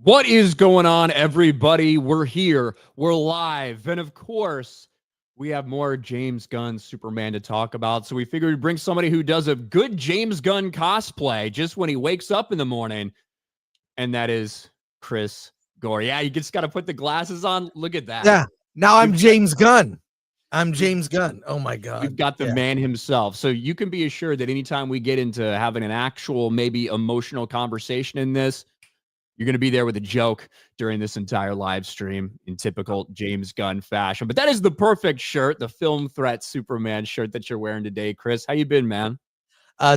What is going on, everybody? We're here. We're live. And of course, we have more James Gunn Superman to talk about. So we figured we'd bring somebody who does a good James Gunn cosplay just when he wakes up in the morning. And that is Chris Gore. Yeah, you just got to put the glasses on. Look at that. Yeah. Now I'm James Gunn. I'm James Gunn. Oh my God. We've got the man himself. So you can be assured that anytime we get into having an actual, maybe emotional conversation in this, you're going to be there with a joke during this entire live stream in typical James Gunn fashion. But that is the perfect shirt, the Film Threat Superman shirt that you're wearing today. Chris, how you been, man?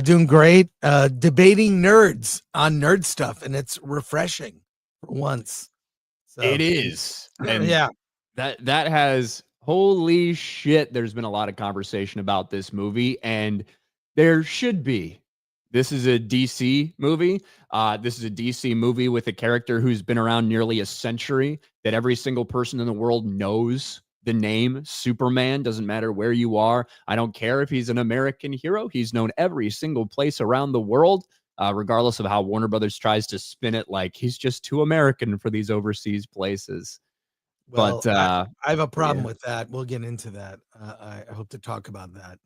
Doing great. Debating nerds on nerd stuff, and it's refreshing for once. So, it is. And yeah. That has, holy shit, there's been a lot of conversation about this movie, and there should be. This is a DC movie. This is a DC movie with a character who's been around nearly a century, that every single person in the world knows the name Superman. Doesn't matter where you are. I don't care if he's an American hero. He's known every single place around the world, regardless of how Warner Brothers tries to spin it like he's just too American for these overseas places. Well, but I have a problem with that. We'll get into that. I hope to talk about that.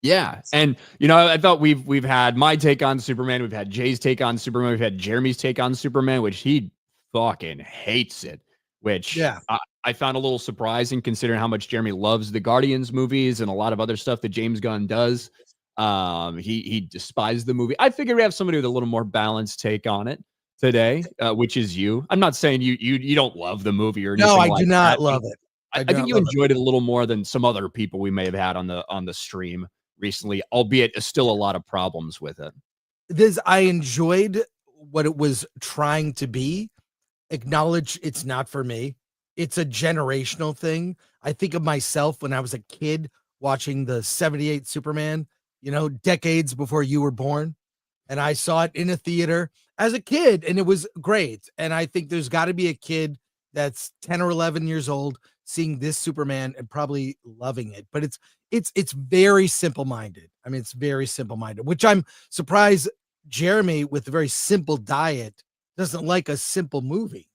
Yeah. And, you know, I thought we've had my take on Superman. We've had Jay's take on Superman. We've had Jeremy's take on Superman, which he fucking hates it, which I found a little surprising considering how much Jeremy loves the Guardians movies and a lot of other stuff that James Gunn does. He despised the movie. I figured we have somebody with a little more balanced take on it today, which is you. I'm not saying you don't love the movie or anything. No, I do not love it. I think you enjoyed it a little more than some other people we may have had on the stream recently, albeit still a lot of problems with it. I enjoyed what it was trying to be. Acknowledge it's not for me. It's a generational thing. I think of myself when I was a kid watching the 78 Superman, you know, decades before you were born. And I saw it in a theater as a kid, and it was great. And I think there's got to be a kid that's 10 or 11 years old seeing this Superman and probably loving it. But it's very simple-minded. I mean, it's very simple-minded, which I'm surprised Jeremy, with a very simple diet, doesn't like a simple movie.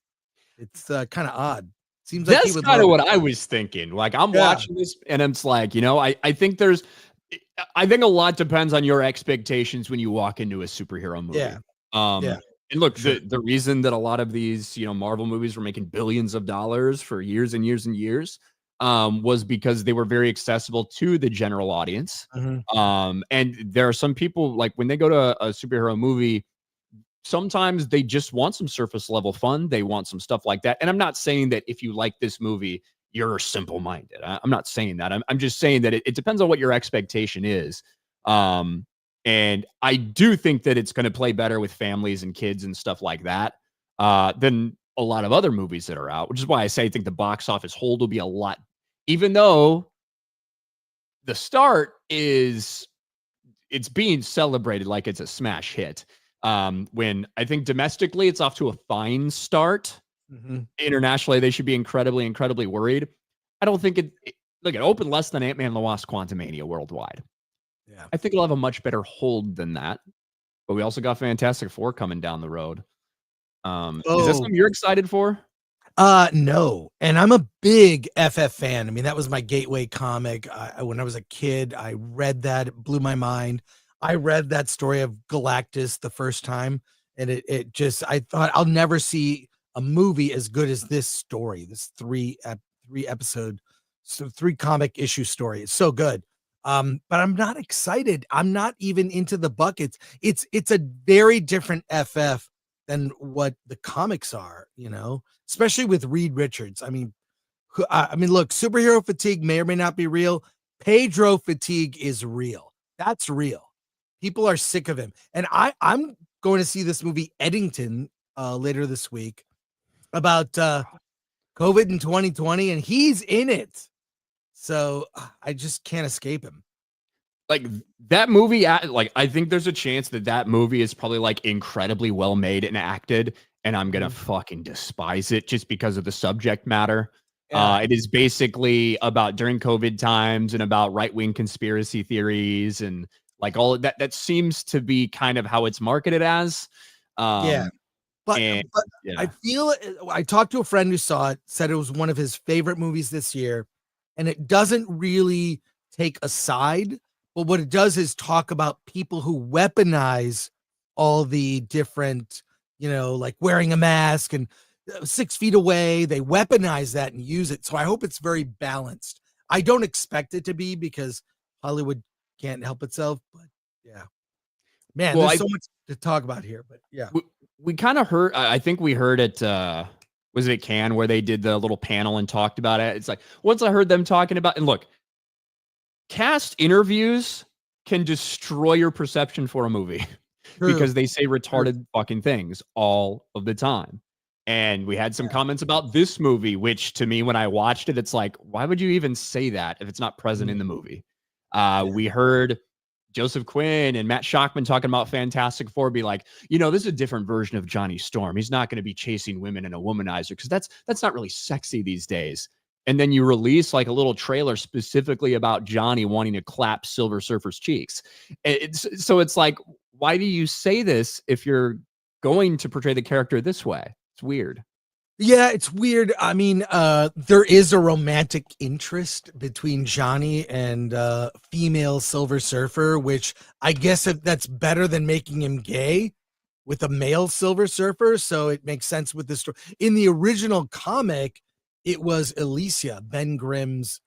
It's kind of odd. Seems like that's kind of what I was thinking. Like, I'm watching this, and it's like, you know, I think a lot depends on your expectations when you walk into a superhero movie. And look, the reason that a lot of these, you know, Marvel movies were making billions of dollars for years and years and years was because they were very accessible to the general audience. And there are some people, like, when they go to a superhero movie, sometimes they just want some surface level fun. They want some stuff like that. And I'm not saying that if you like this movie, you're simple-minded. I'm not saying that. I'm just saying that it depends on what your expectation is. And I do think that it's going to play better with families and kids and stuff like that than a lot of other movies that are out, which is why I say I think the box office hold will be a lot, even though the start it's being celebrated like it's a smash hit. When I think domestically it's off to a fine start. Internationally, they should be incredibly, incredibly worried. I don't think it opened less than Ant-Man and the Wasp: Quantumania worldwide. Yeah, I think it'll have a much better hold than that. But we also got Fantastic Four coming down the road. Is that something you're excited for? No. And I'm a big FF fan. I mean, that was my gateway comic. When I was a kid, I read that. It blew my mind. I read that story of Galactus the first time, and it just, I thought I'll never see a movie as good as this story, this three comic issue story. It's so good. But I'm not excited. I'm not even into the buckets. It's a very different FF than what the comics are, you know, especially with Reed Richards. I mean, look, superhero fatigue may or may not be real. Pedro fatigue is real. That's real. People are sick of him. And I'm going to see this movie Eddington later this week about COVID in 2020, and he's in it. So I just can't escape him. Like, that movie, like, I think there's a chance that movie is probably like incredibly well made and acted, and I'm gonna fucking despise it just because of the subject matter. It is basically about during COVID times and about right-wing conspiracy theories and like all of that. That seems to be kind of how it's marketed as. But But, And but yeah. I feel I talked to a friend who saw it, said it was one of his favorite movies this year, and it doesn't really take a side, but what it does is talk about people who weaponize all the different, like wearing a mask and 6 feet away. They weaponize that and use it. So I hope it's very balanced. I don't expect it to be because Hollywood can't help itself, but yeah. Man, Well, there's so much to talk about here, but yeah. we kind of heard, I think we heard it, was it Cannes where they did the little panel and talked about it? It's like, once I heard them talking about, and look, cast interviews can destroy your perception for a movie because they say retarded fucking things all of the time. And we had some comments about this movie, which to me, when I watched it, it's like, why would you even say that if it's not present in the movie? We heard Joseph Quinn and Matt Shockman talking about Fantastic Four, be like, this is a different version of Johnny Storm. He's not going to be chasing women in a womanizer because that's not really sexy these days. And then you release like a little trailer specifically about Johnny wanting to clap Silver Surfer's cheeks. So it's like, why do you say this if you're going to portray the character this way? It's weird. Yeah, it's weird. I mean, there is a romantic interest between Johnny and female Silver Surfer, which I guess that's better than making him gay with a male Silver Surfer. So it makes sense with this story. In the original comic, it was Alicia, Ben Grimm's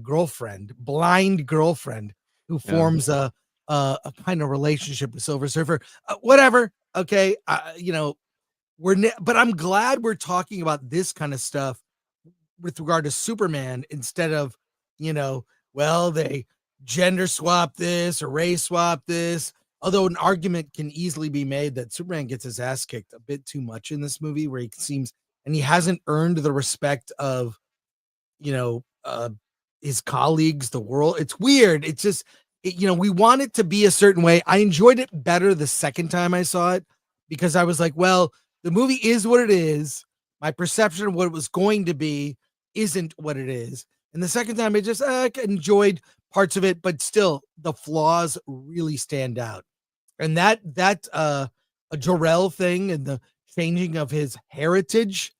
girlfriend, blind girlfriend, who forms a kind of relationship with Silver Surfer. Whatever. Okay. But I'm glad we're talking about this kind of stuff with regard to Superman instead of, they gender swap this or race swap this. Although an argument can easily be made that Superman gets his ass kicked a bit too much in this movie, where he seems, and he hasn't earned the respect of, his colleagues, the world. It's weird. It's just, we want it to be a certain way. I enjoyed it better the second time I saw it because I was like, well, the movie is what it is. My perception of what it was going to be isn't what it is. And the second time, I just enjoyed parts of it, but still, the flaws really stand out. And that a Jor-El thing and the changing of his heritage,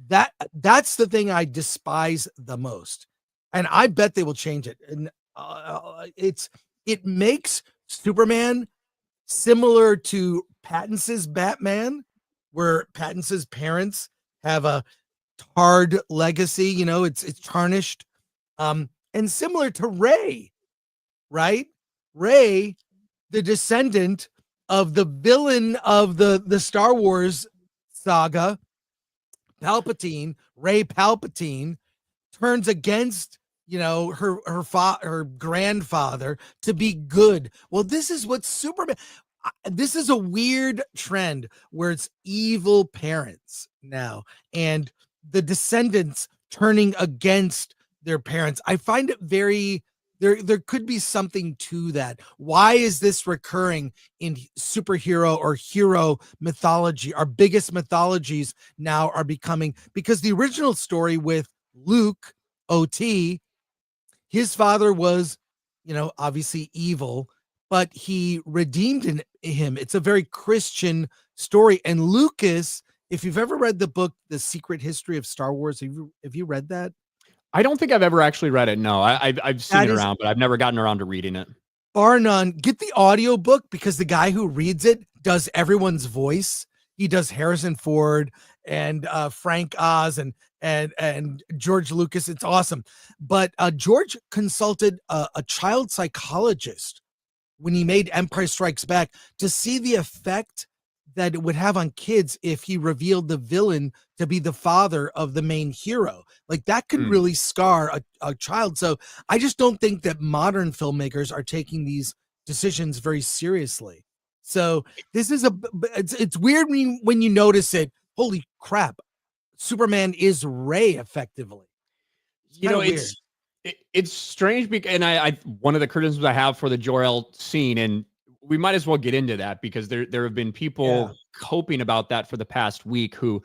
that's the thing I despise the most. And I bet they will change it. And it makes Superman similar to Pattinson's Batman, where Pattinson's parents have a tarred legacy, it's tarnished. And similar to Ray, right? Ray, the descendant of the villain of the Star Wars saga, Palpatine, Ray Palpatine, turns against her grandfather to be good. Well, this is what Superman. This is a weird trend where it's evil parents now and the descendants turning against their parents. I find it very there could be something to that. Why is this recurring in superhero or hero mythology? Our biggest mythologies now are becoming, because the original story with Luke OT, his father was, obviously evil, but he redeemed him. It's a very Christian story. And Lucas, if you've ever read the book, The Secret History of Star Wars, have you read that? I don't think I've ever actually read it. No, I've seen it around, but I've never gotten around to reading it. Bar none. Get the audio book because the guy who reads it does everyone's voice. He does Harrison Ford and Frank Oz and George Lucas. It's awesome. But George consulted a child psychologist when he made Empire Strikes Back to see the effect that it would have on kids if he revealed the villain to be the father of the main hero. Like that could really scar a child. So I just don't think that modern filmmakers are taking these decisions very seriously. So this is it's weird when you notice it. Holy crap. Superman is Ray effectively. It's strange because, and I one of the criticisms I have for the Jor-El scene, and we might as well get into that because there have been people coping about that for the past week who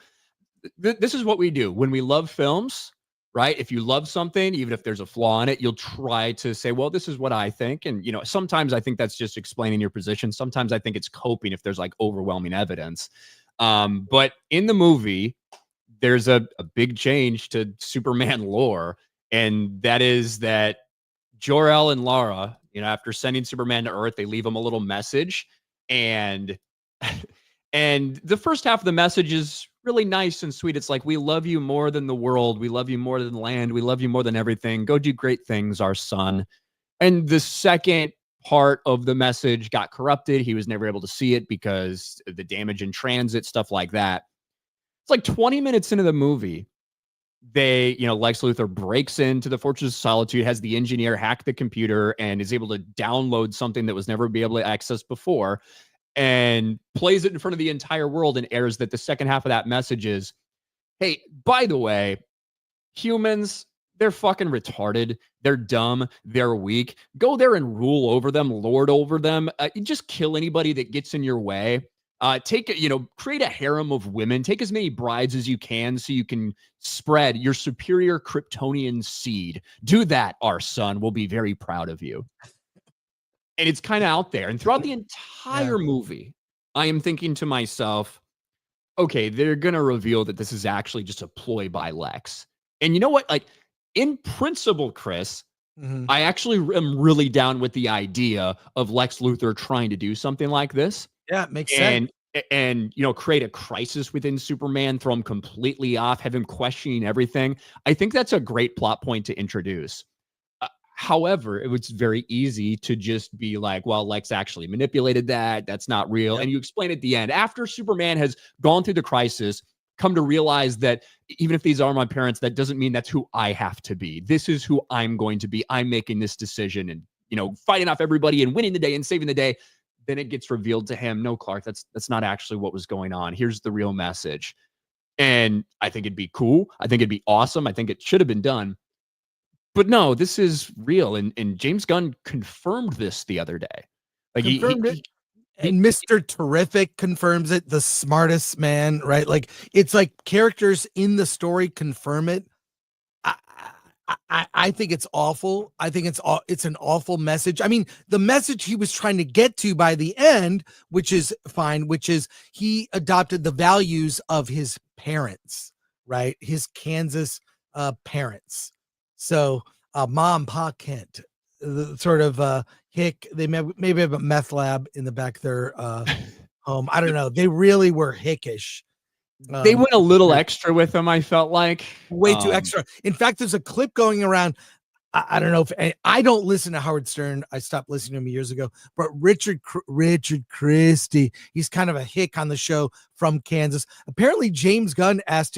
this is what we do when we love films, right? If you love something, even if there's a flaw in it, you'll try to say, well, this is what I think. And, sometimes I think that's just explaining your position. Sometimes I think it's coping if there's like overwhelming evidence. But in the movie, there's a big change to Superman lore, and that is that Jor-El and Lara, after sending Superman to Earth, they leave him a little message, and and the first half of the message is really nice and sweet. It's like, we love you more than the world, we love you more than land, we love you more than everything. Go do great things, our son. And the second part of the message got corrupted. He was never able to see it because of the damage in transit, stuff like that. It's like 20 minutes into the movie, Lex Luthor breaks into the Fortress of Solitude, has the engineer hack the computer, and is able to download something that was never be able to access before, and plays it in front of the entire world and airs that the second half of that message is, hey, by the way, humans, they're fucking retarded. They're dumb. They're weak. Go there and rule over them, lord over them. Just kill anybody that gets in your way. Create a harem of women. Take as many brides as you can so you can spread your superior Kryptonian seed. Do that, our son. We'll be very proud of you. And it's kind of out there. And throughout the entire movie, I am thinking to myself, okay, they're going to reveal that this is actually just a ploy by Lex. And you know what? Like, in principle, Chris, I actually am really down with the idea of Lex Luthor trying to do something like this. Yeah, it makes sense. And create a crisis within Superman, throw him completely off, have him questioning everything. I think that's a great plot point to introduce. However, it was very easy to just be like, well, Lex actually manipulated that. That's not real. Yep. And you explain at the end, after Superman has gone through the crisis, come to realize that even if these are my parents, that doesn't mean that's who I have to be. This is who I'm going to be. I'm making this decision and, fighting off everybody and winning the day and saving the day. Then it gets revealed to him, no, Clark, that's not actually what was going on. Here's the real message. And I think it'd be cool. I think it'd be awesome. I think it should have been done. But no, this is real. And James Gunn confirmed this the other day. Like confirmed it. And Mr. Terrific confirms it, the smartest man, right? Like, it's like characters in the story confirm it. I think it's awful. I think it's an awful message. I mean, the message he was trying to get to by the end, which is fine, which is he adopted the values of his parents, right? His Kansas parents. So Mom, Pa Kent, sort of hick. They maybe have a meth lab in the back of their home. I don't know. They really were hickish. They went a little extra with him, I felt like. Way too extra. In fact, there's a clip going around. I don't know if I don't listen to Howard Stern. I stopped listening to him years ago. But Richard Christie, he's kind of a hick on the show from Kansas. Apparently, James Gunn asked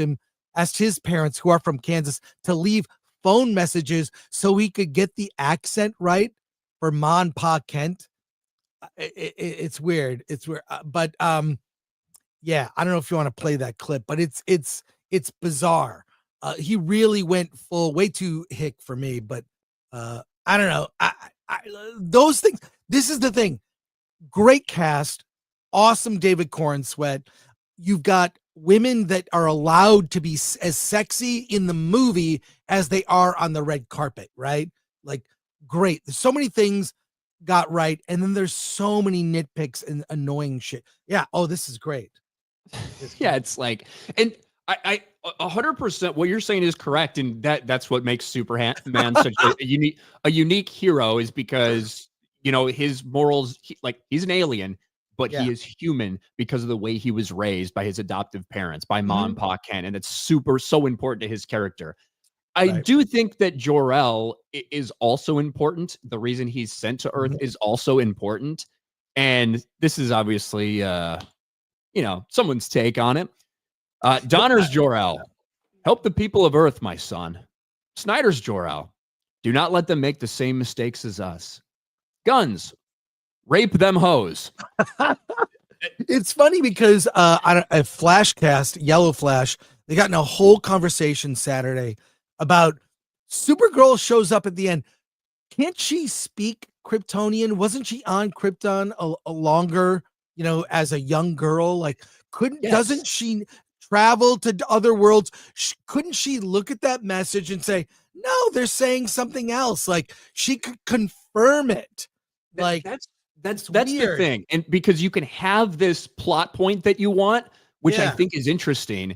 his parents, who are from Kansas, to leave phone messages so he could get the accent right for Ma and Pa Kent. It's weird. It's weird. But yeah, I don't know if you want to play that clip, but it's bizarre. He really went way too hick for me, but I don't know. Those things. This is the thing. Great cast, awesome David Corn Sweat. You've got women that are allowed to be as sexy in the movie as they are on the red carpet, right? Like, great. There's so many things got right, and then there's so many nitpicks and annoying shit. Yeah. Oh, this is great. Yeah, it's like, and I 100% what you're saying is correct, and that's what makes Superman such a unique hero, is because his morals, he's an alien, but he is human because of the way he was raised by his adoptive parents, by Ma and Pa Kent, and it's so important to his character. I do think that Jor-El is also important. The reason he's sent to Earth is also important, and this is obviously someone's take on it. Donner's Jor-El, help the people of Earth, my son. Snyder's Jor-El, do not let them make the same mistakes as us. Guns, rape them hoes. It's funny because on a Flashcast, Yellow Flash, they got in a whole conversation Saturday about Supergirl shows up at the end. Can't she speak Kryptonian? Wasn't she on Krypton a longer, as a young girl? Like, doesn't she travel to other worlds? Couldn't she look at that message and say, no, they're saying something else? Like, she could confirm it. Like, that's the thing. And because you can have this plot point that you want which I think is interesting,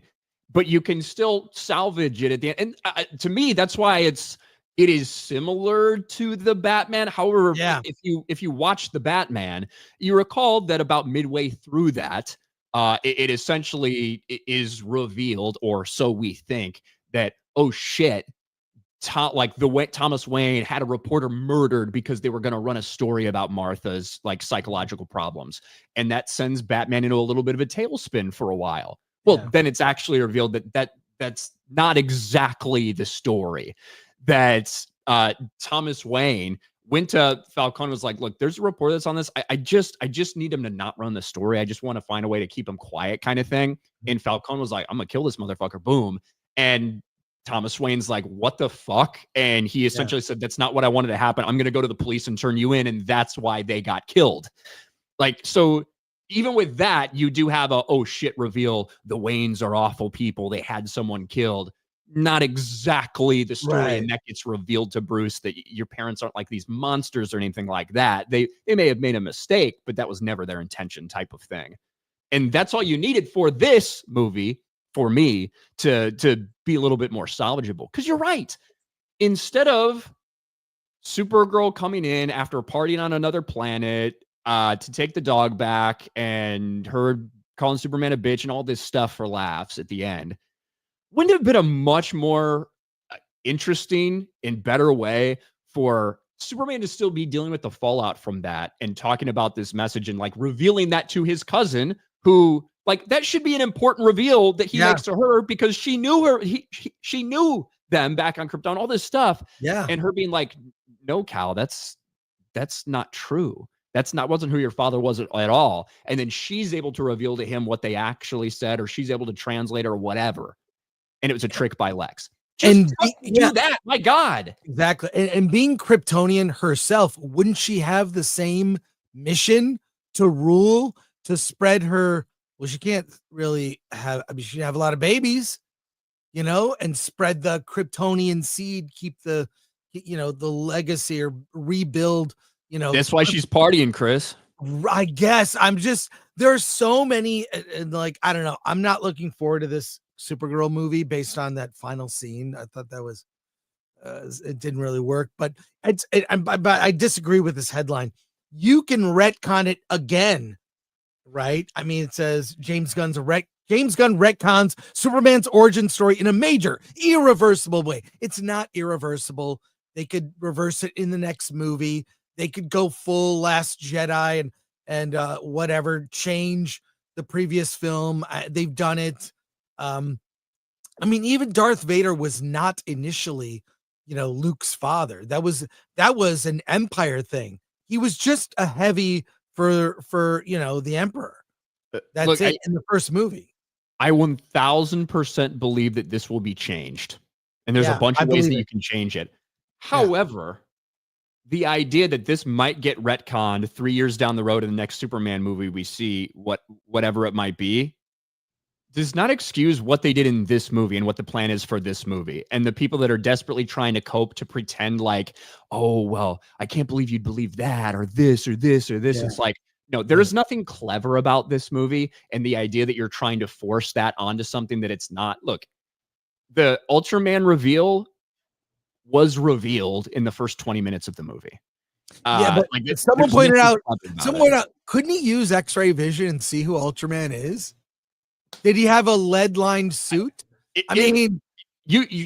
but you can still salvage it at the end. And to me, that's why it is similar to the Batman. However, if you watch the Batman, you recall that about midway through that, it essentially is revealed, or so we think, that, oh shit, Thomas Wayne had a reporter murdered because they were going to run a story about Martha's like psychological problems, and that sends Batman into a little bit of a tailspin for a while. Well, then it's actually revealed that's not exactly the story. That Thomas Wayne went to Falcone, was like, look, there's a report that's on this. I just need him to not run the story. I just want to find a way to keep him quiet, kind of thing. And Falcone was like, I'm gonna kill this motherfucker. Boom. And Thomas Wayne's like, what the fuck? And he essentially said, that's not what I wanted to happen. I'm going to go to the police and turn you in. And that's why they got killed. Like, so even with that, you do have a, oh shit, reveal. The Waynes are awful people. They had someone killed. Not exactly the story. Right. And that gets revealed to Bruce that your parents aren't like these monsters or anything like that. They may have made a mistake, but that was never their intention, type of thing. And that's all you needed for this movie, for me, to be a little bit more salvageable. Because you're right. Instead of Supergirl coming in after partying on another planet to take the dog back, and her calling Superman a bitch and all this stuff for laughs at the end, wouldn't it have been a much more interesting and better way for Superman to still be dealing with the fallout from that and talking about this message and like revealing that to his cousin, who, like, that should be an important reveal that he makes to her, because she knew her. She knew them back on Krypton, all this stuff. Yeah. And her being like, no, Cal, that's not true. Wasn't who your father was at all. And then she's able to reveal to him what they actually said, or she's able to translate or whatever. And it was a trick by Lex. Just do that. My God. Exactly. And being Kryptonian herself, wouldn't she have the same mission to rule, to spread her? Well, she can't really have, I mean, she have a lot of babies, and spread the Kryptonian seed, keep the, the legacy, or rebuild, That's why she's partying, Chris. I guess there's so many, and like, I don't know. I'm not looking forward to this Supergirl movie based on that final scene. I thought that was, it didn't really work, but I disagree with this headline. You can retcon it again. Right? I mean, it says James Gunn retcons Superman's origin story in a major, irreversible way. It's not irreversible. They could reverse it in the next movie. They could go full Last Jedi and whatever, change the previous film. They've done it. I mean, even Darth Vader was not initially, Luke's father. That was an Empire thing. He was just a heavy for the Emperor. That's it in the first movie. I 1000% believe that this will be changed, and there's a bunch of ways that you can change it. However, the idea that this might get retconned 3 years down the road in the next Superman movie we see, whatever it might be, does not excuse what they did in this movie and what the plan is for this movie. And the people that are desperately trying to cope to pretend like, oh, well, I can't believe you'd believe that, or this, or this, or this. Yeah. It's like, no, there's nothing clever about this movie. And the idea that you're trying to force that onto something that it's not. Look, the Ultraman reveal was revealed in the first 20 minutes of the movie. But like, someone pointed out, couldn't he use X-ray vision and see who Ultraman is? Did he have a lead-lined suit?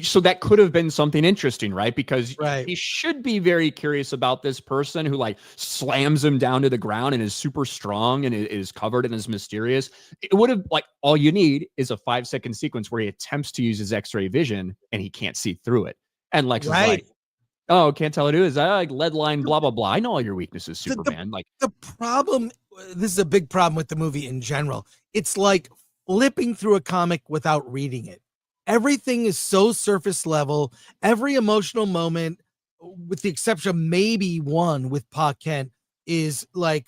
So that could have been something interesting, right? Because he should be very curious about this person who like slams him down to the ground and is super strong and is covered and is mysterious. It would have, like, all you need is a 5-second sequence where he attempts to use his X-ray vision and he can't see through it. And Lex is like, oh, can't tell who it is. I like lead line, blah, blah, blah. I know all your weaknesses, Superman. The problem, this is a big problem with the movie in general. It's like flipping through a comic without reading it. Everything is so surface level. Every emotional moment, with the exception of maybe one with Pa Kent, is like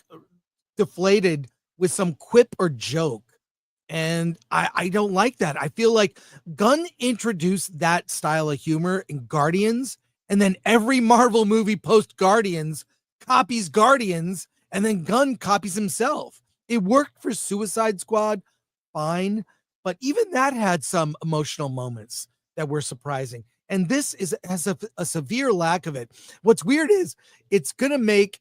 deflated with some quip or joke. And I don't like that. I feel like Gunn introduced that style of humor in Guardians, and then every Marvel movie post Guardians copies Guardians, and then Gunn copies himself. It worked for Suicide Squad. fine, but even that had some emotional moments that were surprising. And this has a severe lack of it. What's weird is it's gonna make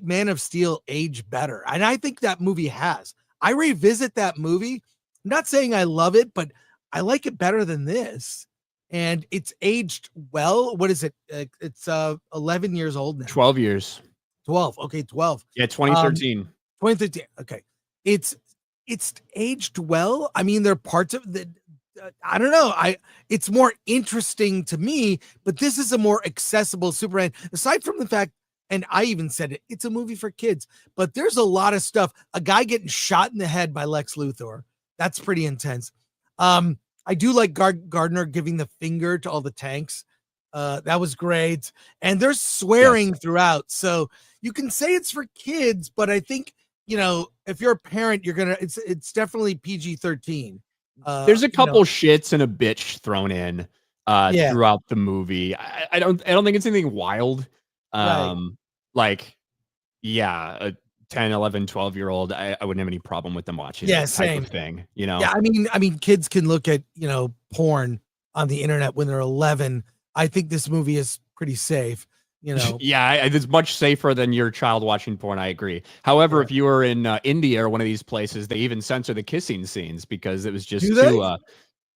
Man of Steel age better, and I think that movie has. I revisit that movie. I'm not saying I love it, but I like it better than this, and it's aged well. What is it? It's 11 years old now. 12 years. 12. Okay, 12. Yeah, 2013. 2013. Okay, it's aged well. I mean, there are parts of the. I don't know. It's more interesting to me, but this is a more accessible Superman. Aside from the fact, and I even said it, it's a movie for kids, but there's a lot of stuff. A guy getting shot in the head by Lex Luthor. That's pretty intense. I do like Gardner giving the finger to all the tanks. That was great. And there's swearing throughout. So you can say it's for kids, but I think, if you're a parent, it's definitely PG-13. There's a couple shits and a bitch thrown in throughout the movie. I don't think it's anything wild. Like, yeah, a 10, 11, 12-year-old, I wouldn't have any problem with them watching this type of thing, Yeah, I mean, kids can look at, porn on the internet when they're 11. I think this movie is pretty safe, Yeah, it's much safer than your child watching porn, I agree. However, if you were in India or one of these places, they even censor the kissing scenes because it was just too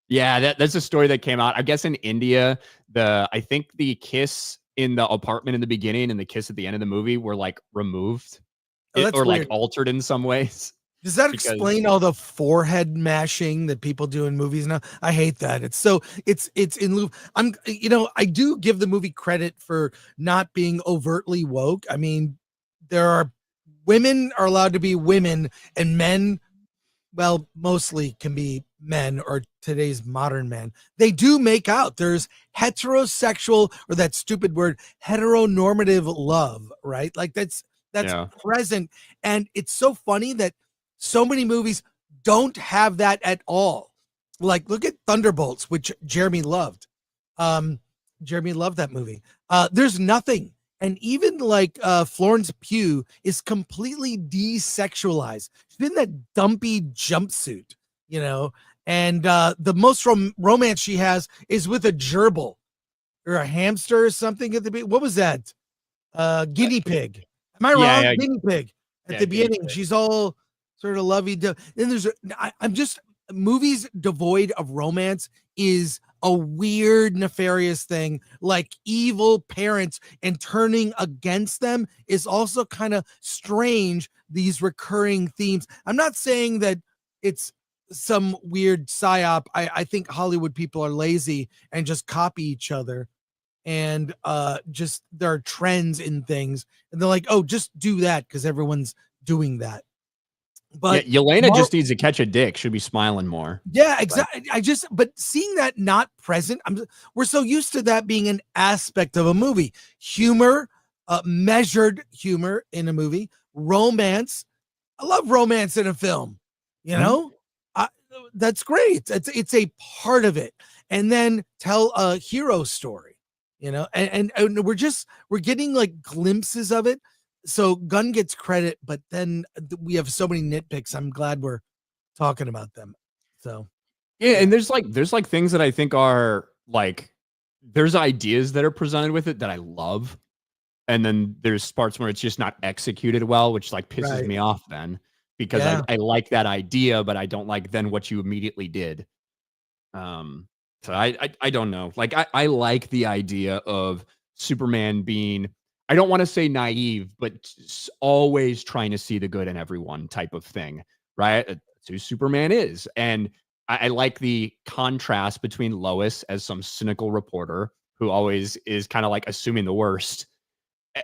yeah, that's a story that came out. I guess in India, I think the kiss in the apartment in the beginning and the kiss at the end of the movie were like removed or like altered in some ways. Does that explain all the forehead mashing that people do in movies now? I hate that. It's in lieu. I do give the movie credit for not being overtly woke. I mean, women are allowed to be women and men, well, mostly can be men or today's modern men. They do make out. There's heterosexual, or that stupid word, heteronormative love, right? Like that's present. And it's so funny that so many movies don't have that at all. Like, look at Thunderbolts, which Jeremy loved. Jeremy loved that movie. There's nothing. And even like Florence Pugh is completely desexualized. She's in that dumpy jumpsuit, and the most romance she has is with a gerbil or a hamster or something at the beginning. What was that? Guinea pig. Am I wrong? Yeah. Guinea pig at the beginning. She's all sort of lovey-dovey. Then I'm just, movies devoid of romance is a weird, nefarious thing. Like evil parents and turning against them is also kind of strange. These recurring themes. I'm not saying that it's some weird psyop. I think Hollywood people are lazy and just copy each other. And just there are trends in things. And they're like, oh, just do that because everyone's doing that. But Yelena just needs to catch a dick. Should be smiling more. Yeah, exactly. But seeing that not present, we're so used to that being an aspect of a movie. Humor, measured humor in a movie, romance. I love romance in a film. That's great. It's a part of it. And then tell a hero story. And we're getting like glimpses of it. So Gunn gets credit, but then we have so many nitpicks. I'm glad we're talking about them. So and there's like things that I think are like, there's ideas that are presented with it that I love, and then there's parts where it's just not executed well, which like pisses me off then, because I like that idea, but I don't like then what you immediately did. So I don't know. Like I like the idea of Superman being, I don't want to say naive, but always trying to see the good in everyone type of thing, right? That's who Superman is. And I like the contrast between Lois as some cynical reporter who always is kind of like assuming the worst,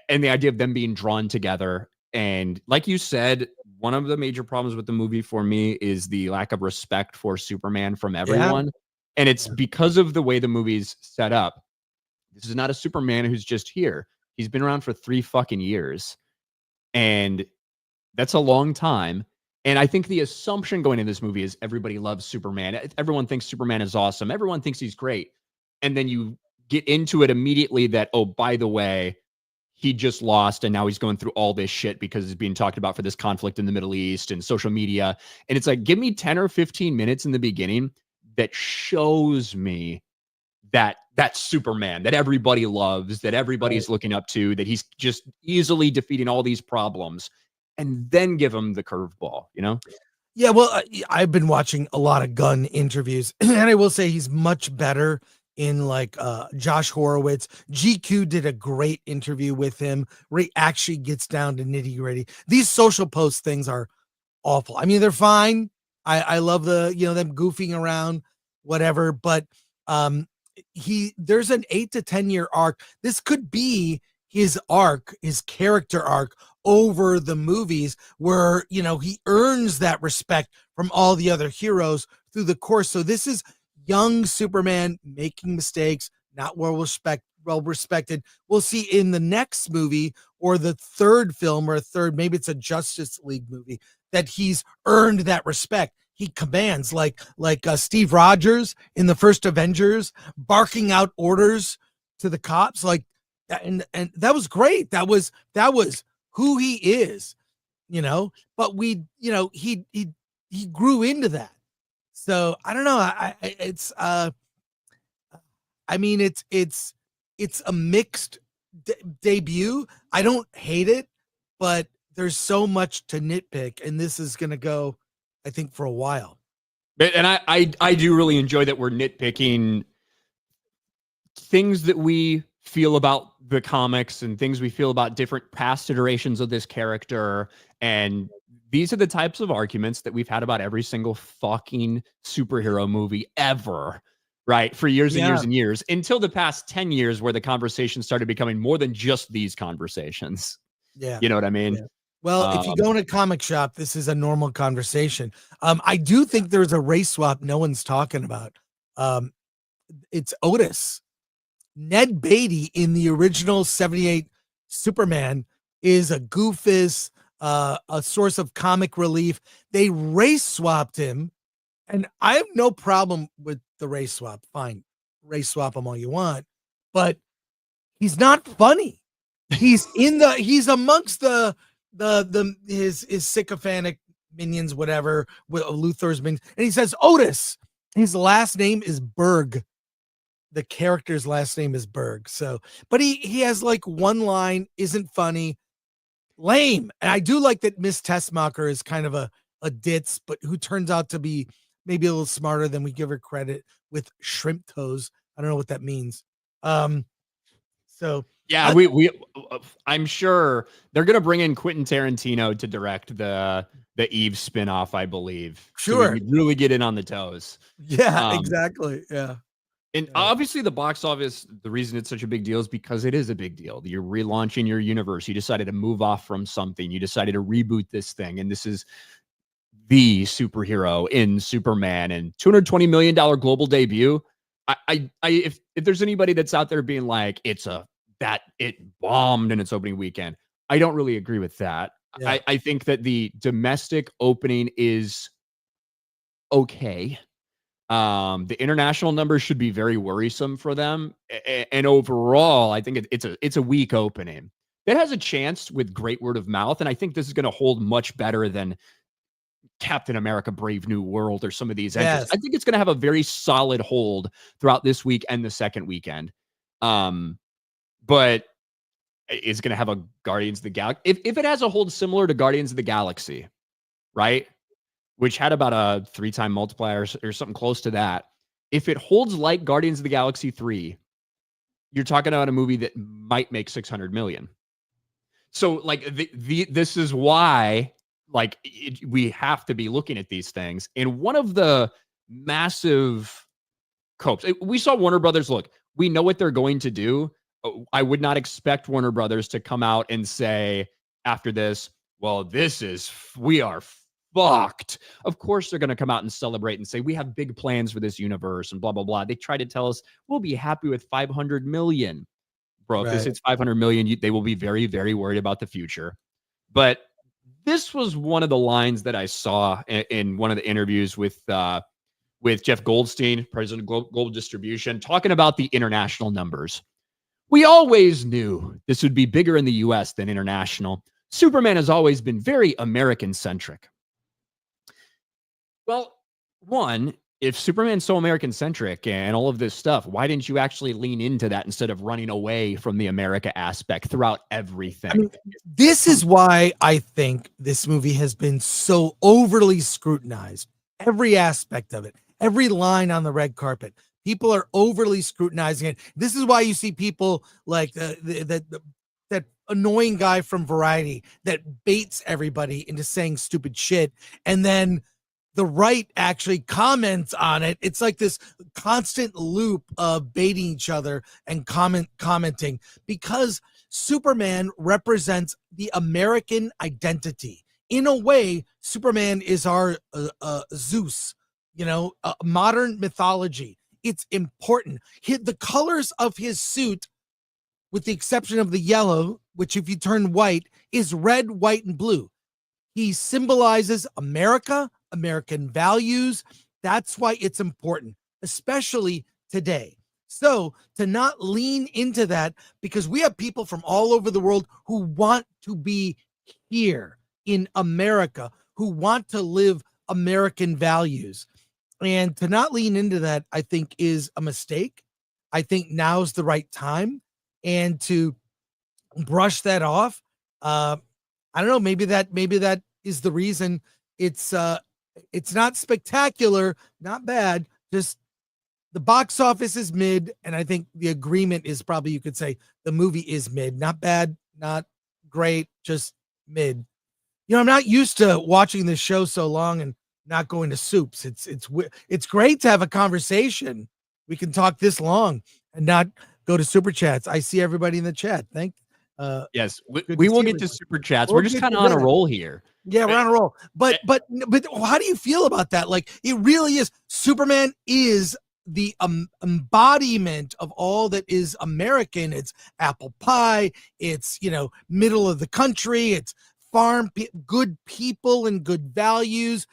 and the idea of them being drawn together. And like you said, one of the major problems with the movie for me is the lack of respect for Superman from everyone. And it's because of the way the movie's set up. This is not a Superman who's just here. He's been around for 3 fucking years. And that's a long time. And I think the assumption going into this movie is everybody loves Superman. Everyone thinks Superman is awesome. Everyone thinks he's great. And then you get into it immediately that, oh, by the way, he just lost and now he's going through all this shit because it's being talked about for this conflict in the Middle East and social media. And it's like, give me 10 or 15 minutes in the beginning that shows me that Superman that everybody loves, that everybody's looking up to, that he's just easily defeating all these problems, and then give him the curveball, you know? Yeah, well, I've been watching a lot of Gunn interviews, and I will say he's much better in like Josh Horowitz. GQ did a great interview with him where he actually gets down to nitty gritty. These social post things are awful. I mean, they're fine. I love the, them goofing around, whatever, but there's an 8 to 10 year arc. This could be his arc, his character arc over the movies where, he earns that respect from all the other heroes through the course. So this is young Superman making mistakes, not well respected. We'll see in the next movie or the third film maybe it's a Justice League movie, that he's earned that respect. He commands like Steve Rogers in the first Avengers, barking out orders to the cops, like, and that was great. That was who he is, but he grew into that. So I don't know. It's a mixed debut. I don't hate it, but there's so much to nitpick, and this is going to go, I think, for a while. And I do really enjoy that we're nitpicking things that we feel about the comics and things we feel about different past iterations of this character. And these are the types of arguments that we've had about every single fucking superhero movie ever, right? For years and years and years, until the past 10 years where the conversation started becoming more than just these conversations. Yeah. You know what I mean? Yeah. Well, if you go in a comic shop, this is a normal conversation. I do think there's a race swap no one's talking about. It's Otis. Ned Beatty in the original 78 Superman is a goofus, a source of comic relief. They race swapped him, and I have no problem with the race swap. Fine, race swap him all you want, but he's not funny. He's amongst his sycophantic minions, whatever, with Luthor's minions, and he says Otis. His last name is Berg. The character's last name is Berg. So, but he has like one line, isn't funny, lame. And I do like that Miss Tessmacher is kind of a ditz, but who turns out to be maybe a little smarter than we give her credit with shrimp toes. I don't know what that means. So yeah, I'm sure they're gonna bring in Quentin Tarantino to direct the Eve spinoff, I believe. Sure, so we can really get in on the toes. Yeah, exactly. Yeah. And obviously the box office, the reason it's such a big deal is because it is a big deal. You're relaunching your universe. You decided to move off from something. You decided to reboot this thing. And this is the superhero in Superman and $220 million global debut. If there's anybody that's out there being like, it bombed in its opening weekend, I don't really agree with that. Yeah. I think that the domestic opening is okay. The international numbers should be very worrisome for them. And overall, I think it's a weak opening. It has a chance with great word of mouth. And I think this is going to hold much better than Captain America Brave New World or some of these entries. I think it's going to have a very solid hold throughout this week and the second weekend. But it's going to have a Guardians of the Galaxy. If it has a hold similar to Guardians of the Galaxy, right? Which had about a 3-time multiplier or something close to that. If it holds like Guardians of the Galaxy 3, you're talking about a movie that might make $600 million. So like this is why like we have to be looking at these things. And one of the massive copes, we saw Warner Brothers, look, we know what they're going to do. I would not expect Warner Brothers to come out and say after this, well, we are fucked. Of course, they're going to come out and celebrate and say, we have big plans for this universe and blah, blah, blah. They try to tell us we'll be happy with 500 million. Bro, if this hits 500 million, they will be very, very worried about the future. But this was one of the lines that I saw in one of the interviews with Jeff Goldstein, president of Global Distribution, talking about the international numbers, We always knew this would be bigger in the US than international. Superman has always been very American-centric. Well, one, if Superman's so American-centric and all of this stuff, why didn't you actually lean into that instead of running away from the America aspect throughout everything? I mean, this is why I think this movie has been so overly scrutinized. Every aspect of it, every line on the red carpet, people are overly scrutinizing it. This is why you see people like that annoying guy from Variety that baits everybody into saying stupid shit, and then the right actually comments on it. It's like this constant loop of baiting each other and commenting, because Superman represents the American identity. In a way, Superman is our Zeus, modern mythology. It's important. The colors of his suit, with the exception of the yellow, which if you turn white, is red, white, and blue. He symbolizes America, American values. That's why it's important, especially today. So to not lean into that, because we have people from all over the world who want to be here in America, who want to live American values. And to not lean into that, I think, is a mistake. I think now's the right time. And to brush that off, I don't know, maybe that is the reason it's not spectacular, not bad, just the box office is mid, and I think the agreement is probably, you could say, the movie is mid, not bad, not great, just mid. I'm not used to watching this show so long and not going to soups. It's great to have a conversation. We can talk this long and not go to super chats. I see everybody in the chat. Yes, we will get to super chats. We're just kind of on a roll here. Yeah, we're on a roll. But how do you feel about that? Like, it really is. Superman is the embodiment of all that is American. It's apple pie. It's, middle of the country. It's good people and good values.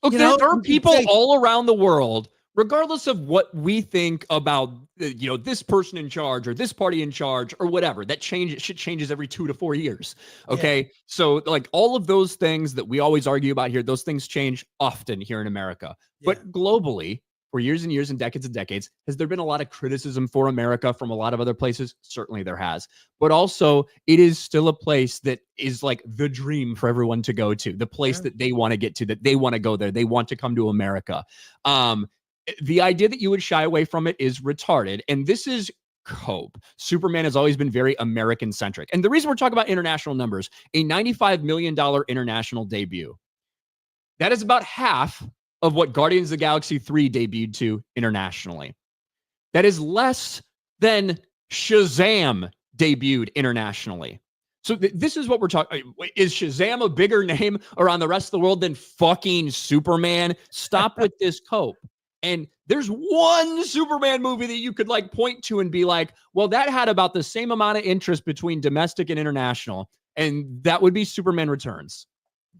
Look, there are people all around the world, regardless of what we think about, this person in charge or this party in charge or whatever, that shit changes every 2 to 4 years. Okay. Yeah. So like all of those things that we always argue about here, those things change often here in America, but globally for years and years and decades, has there been a lot of criticism for America from a lot of other places? Certainly there has, but also it is still a place that is like the dream for everyone to go to, the place that they want to get to, that they want to go there. They want to come to America. The idea that you would shy away from it is retarded. And this is cope. Superman has always been very American-centric. And the reason we're talking about international numbers, a $95 million international debut, that is about half of what Guardians of the Galaxy 3 debuted to internationally. That is less than Shazam debuted internationally. So this is what we're talking. Is Shazam a bigger name around the rest of the world than fucking Superman? Stop with this cope. And there's one Superman movie that you could like point to and be like, well, that had about the same amount of interest between domestic and international. And that would be Superman Returns.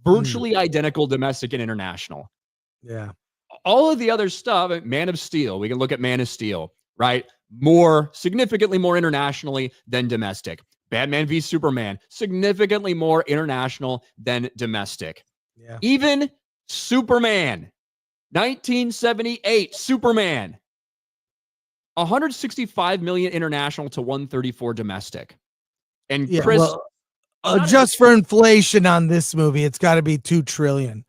Virtually identical domestic and international. Yeah. All of the other stuff, Man of Steel, we can look at Man of Steel, right? Significantly more internationally than domestic. Batman v Superman, significantly more international than domestic. Yeah. Even Superman, 1978, Superman, 165 million international to 134 domestic. And Chris, just for inflation on this movie, it's got to be 2 trillion.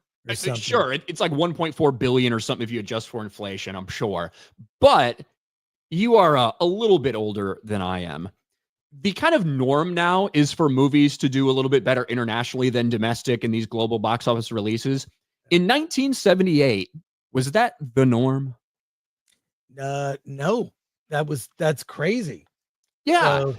Sure, it's like 1.4 billion or something if you adjust for inflation, I'm sure. But you are a little bit older than I am. The kind of norm now is for movies to do a little bit better internationally than domestic in these global box office releases. In 1978, was that the norm? No, that's crazy. Yeah.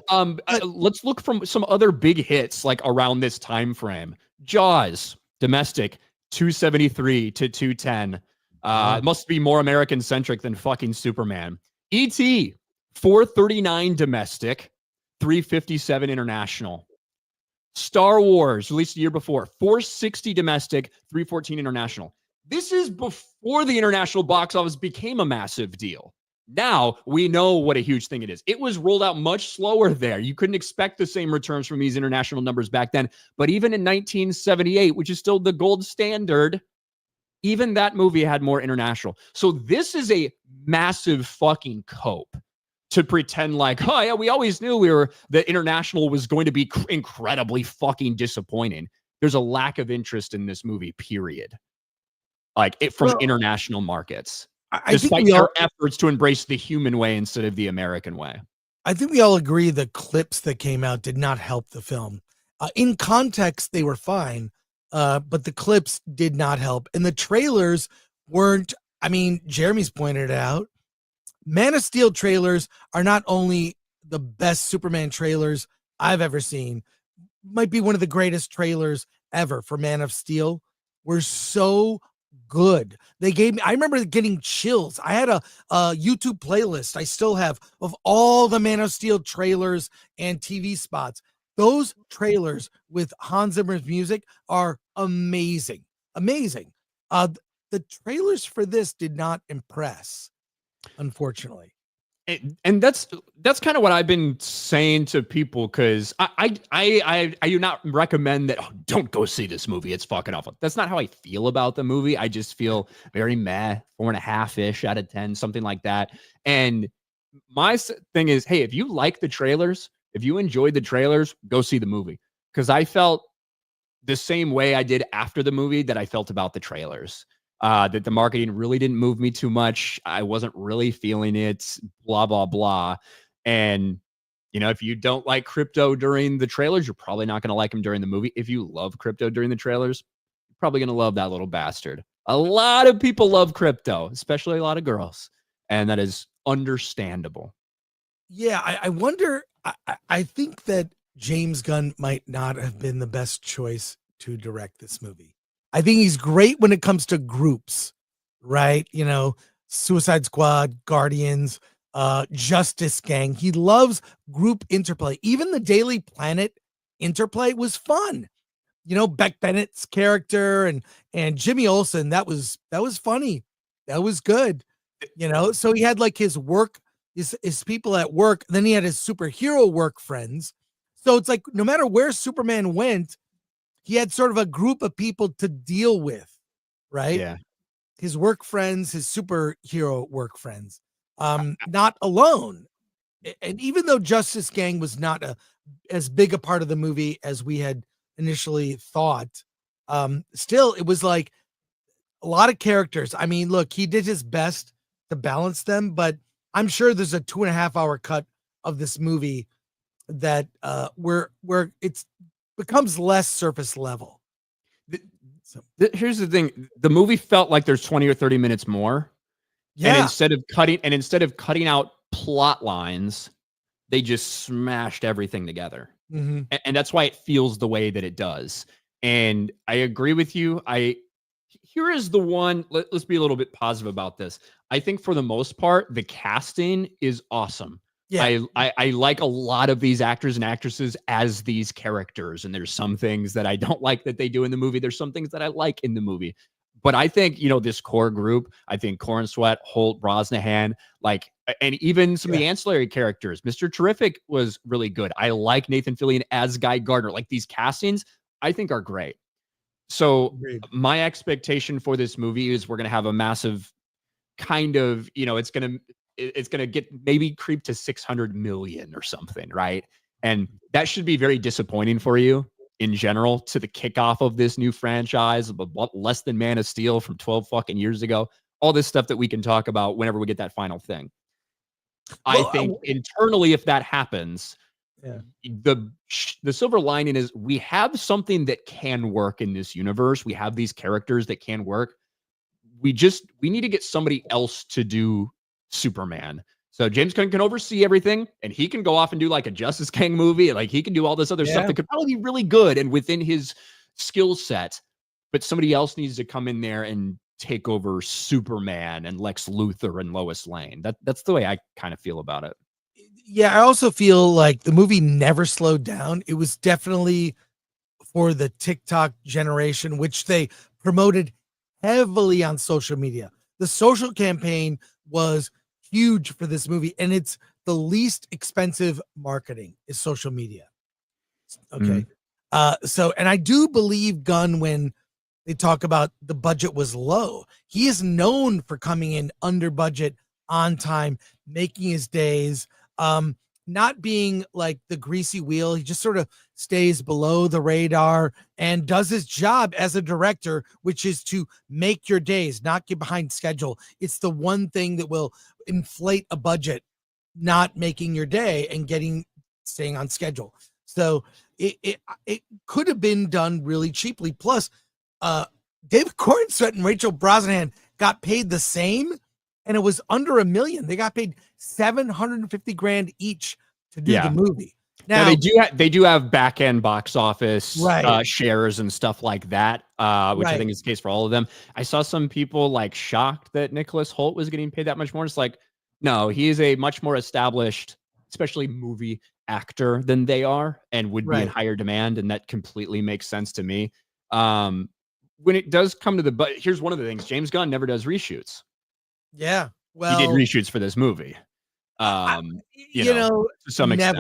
Let's look from some other big hits like around this time frame. Jaws, domestic, 273 to 210. It must be more American centric than fucking Superman. E.T., 439 domestic, 357 international. Star Wars, released the year before, 460 domestic, 314 international. This is before the international box office became a massive deal. Now we know what a huge thing it is. It was rolled out much slower there. You couldn't expect the same returns from these international numbers back then. But even in 1978, which is still the gold standard, even that movie had more international. So this is a massive fucking cope to pretend like, oh yeah, we always knew the international was going to be incredibly fucking disappointing. There's a lack of interest in this movie, period. Like from international markets. Despite their efforts to embrace the human way instead of the American way. I think we all agree the clips that came out did not help the film. In context, they were fine, but the clips did not help. And the trailers weren't, I mean, Jeremy's pointed it out. Man of Steel trailers are not only the best Superman trailers I've ever seen, might be one of the greatest trailers ever for Man of Steel. Were so good. They gave me, I remember getting chills. I had a YouTube playlist I still have of all the Man of Steel trailers and TV spots. Those trailers with Hans Zimmer's music are amazing. Amazing. The trailers for this did not impress, unfortunately. And that's kind of what I've been saying to people, because I do not recommend that. Oh, don't go see this movie. It's fucking awful. That's not how I feel about the movie. I just feel very meh, 4.5-ish out of 10, something like that. And my thing is, hey, if you like the trailers, if you enjoyed the trailers, go see the movie. Because I felt the same way I did after the movie that I felt about the trailers. That the marketing really didn't move me too much. I wasn't really feeling it, blah, blah, blah. And, you know, if you don't like Crypto during the trailers, you're probably not going to like him during the movie. If you love Crypto during the trailers, you're probably going to love that little bastard. A lot of people love Crypto, especially a lot of girls. And that is understandable. Yeah, I wonder, I think that James Gunn might not have been the best choice to direct this movie. I think he's great when it comes to groups, right? You know, Suicide Squad, Guardians, Justice Gang. He loves group interplay. Even the Daily Planet interplay was fun. You know, Beck Bennett's character and Jimmy Olsen, that was funny. That was good. You know, so he had like his work, his people at work, then he had his superhero work friends. So it's like no matter where Superman went, he had sort of a group of people to deal with, right? Yeah. His work friends, his superhero work friends, not alone. And even though Justice Gang was not as big a part of the movie as we had initially thought, still it was like a lot of characters. I mean, look, he did his best to balance them, but I'm sure there's a 2.5-hour cut of this movie that where it's becomes less surface level. Here's the thing. The movie felt like there's 20 or 30 minutes more. Yeah. And instead of cutting out plot lines, they just smashed everything together. Mm-hmm. And that's why it feels the way that it does. And I agree with you. Here is the one, let's be a little bit positive about this. I think for the most part, the casting is awesome. Yeah. I like a lot of these actors and actresses as these characters. And there's some things that I don't like that they do in the movie. There's some things that I like in the movie. But I think, you know, this core group, I think Corn Sweat, Holt, Brosnahan, like, and even some of the ancillary characters, Mr. Terrific was really good. I like Nathan Fillion as Guy Gardner. Like these castings, I think are great. So my expectation for this movie is we're going to have a massive kind of, you know, it's going to get maybe creep to 600 million or something, right? And that should be very disappointing for you in general to the kickoff of this new franchise, less than Man of Steel from 12 fucking years ago. All this stuff that we can talk about whenever we get that final thing. Well, I think internally, if that happens, the silver lining is we have something that can work in this universe. We have these characters that can work. We need to get somebody else to do Superman. So James Gunn can oversee everything, and he can go off and do like a Justice Gang movie. Like he can do all this other stuff that could probably be really good and within his skill set. But somebody else needs to come in there and take over Superman and Lex Luthor and Lois Lane. That's the way I kind of feel about it. Yeah, I also feel like the movie never slowed down. It was definitely for the TikTok generation, which they promoted heavily on social media. The social campaign was huge for this movie, and it's the least expensive marketing is social media. Okay. So, and I do believe Gunn, when they talk about the budget was low, he is known for coming in under budget, on time, making his days, not being like the greasy wheel. He just sort of stays below the radar and does his job as a director, which is to make your days, not get behind schedule. It's the one thing that will inflate a budget, not making your day and staying on schedule. So it could have been done really cheaply. Plus, David Cornsweet and Rachel Brosnahan got paid the same, and it was under $1 million. They got paid $750,000 each to do the movie. Now they do have back end box office shares and stuff like that, which I think is the case for all of them. I saw some people like shocked that Nicholas Hoult was getting paid that much more. It's like, no, he is a much more established, especially movie actor than they are, and would be in higher demand, and that completely makes sense to me. When it does come to but here's one of the things: James Gunn never does reshoots. Yeah, well, he did reshoots for this movie. You know, to some extent.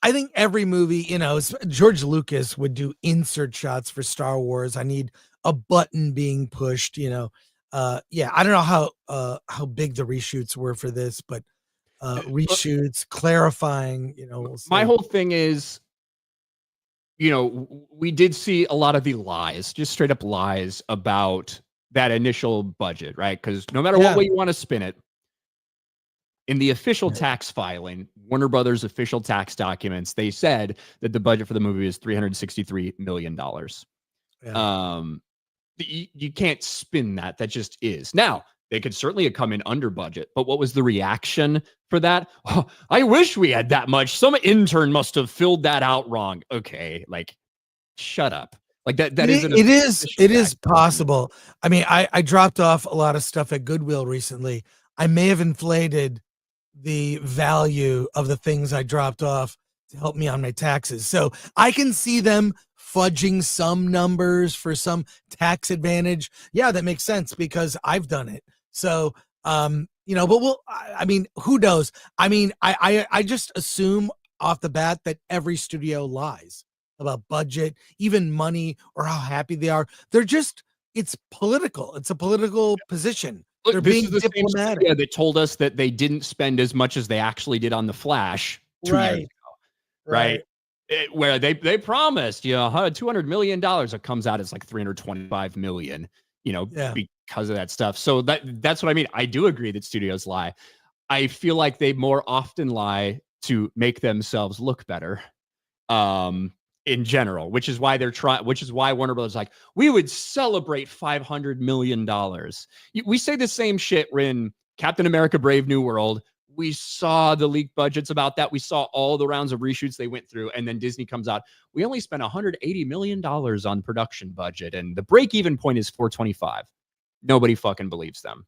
I think every movie, George Lucas would do insert shots for Star Wars. I need a button being pushed. I don't know how big the reshoots were for this, but reshoots, clarifying. We'll my whole thing is, we did see a lot of the lies, just straight up lies about that initial budget, right? Because no matter what way you want to spin it, in the official tax filing, Warner Brothers official tax documents, they said that the budget for the movie is $363 million. You can't spin that. That just is. Now, they could certainly have come in under budget, but what was the reaction for that? Oh, I wish we had that much. Some intern must have filled that out wrong. Okay, like, shut up. Like that isn't. It is possible. I mean, I dropped off a lot of stuff at Goodwill recently. I may have inflated the value of the things I dropped off to help me on my taxes. So I can see them fudging some numbers for some tax advantage. Yeah, that makes sense because I've done it. So, but who knows? I mean, I just assume off the bat that every studio lies about budget, even money, or how happy they are. It's political. It's a political position. Look, they're this being is the diplomatic. Same that told us that they didn't spend as much as they actually did on The Flash 2 years ago, right? Where they promised, $200 million. It comes out as like $325 million, because of that stuff. So that's what I mean. I do agree that studios lie. I feel like they more often lie to make themselves look better. In general, which is why Warner Brothers like, we would celebrate $500 million. We say the same shit when Captain America Brave New World. We saw the leaked budgets about that. We saw all the rounds of reshoots they went through, and then Disney comes out. We only spent $180 million on production budget, and the break-even point is $425. Nobody fucking believes them.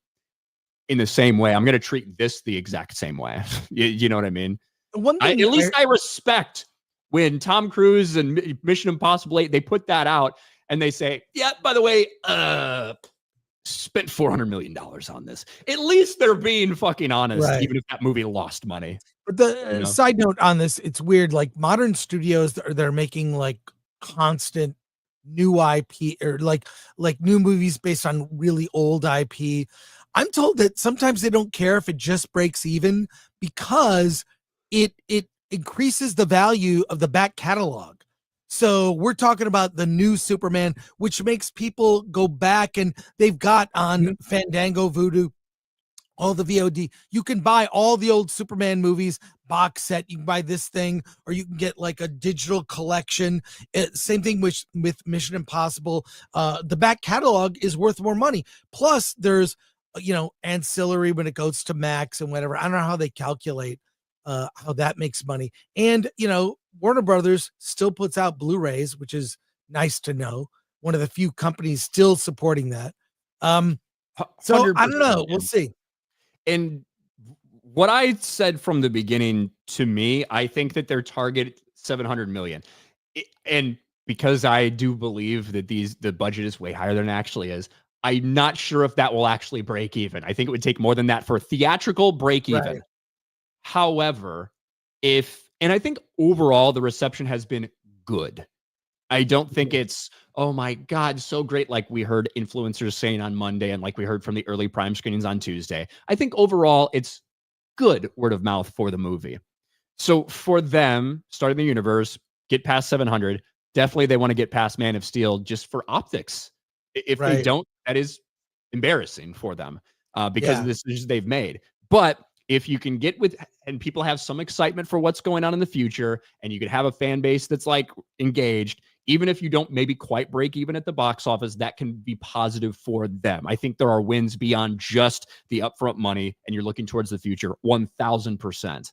In the same way, I'm going to treat this the exact same way. You know what I mean? At least I respect when Tom Cruise and Mission Impossible 8, they put that out and they say, yeah, by the way, spent $400 million on this. At least they're being fucking honest, even if that movie lost money. But the side note on this, it's weird. Like modern studios, they're making like constant new IP or like new movies based on really old IP. I'm told that sometimes they don't care if it just breaks even because it increases the value of the back catalog. So we're talking about the new Superman, which makes people go back, and they've got on Fandango, Vudu, all the VOD. You can buy all the old Superman movies box set. You can buy this thing, or you can get like a digital collection. Same thing with Mission Impossible. The back catalog is worth more money. Plus there's, ancillary when it goes to Max and whatever. I don't know how they calculate how that makes money. And, Warner Brothers still puts out Blu-rays, which is nice to know. One of the few companies still supporting that. So I don't know. We'll see. And what I said from the beginning, to me, I think that their target $700 million. And because I do believe that the budget is way higher than it actually is, I'm not sure if that will actually break even. I think it would take more than that for theatrical break even. Right. However, and I think overall the reception has been good. I don't think it's, oh my God, so great, like we heard influencers saying on Monday and like we heard from the early prime screenings on Tuesday. I think overall it's good word of mouth for the movie. So for them, starting the universe, get past 700, definitely they want to get past Man of Steel just for optics. If they don't, that is embarrassing for them because of the decisions they've made. But if you can get with, and people have some excitement for what's going on in the future, and you can have a fan base that's like engaged, even if you don't maybe quite break even at the box office, that can be positive for them. I think there are wins beyond just the upfront money, and you're looking towards the future 1000%.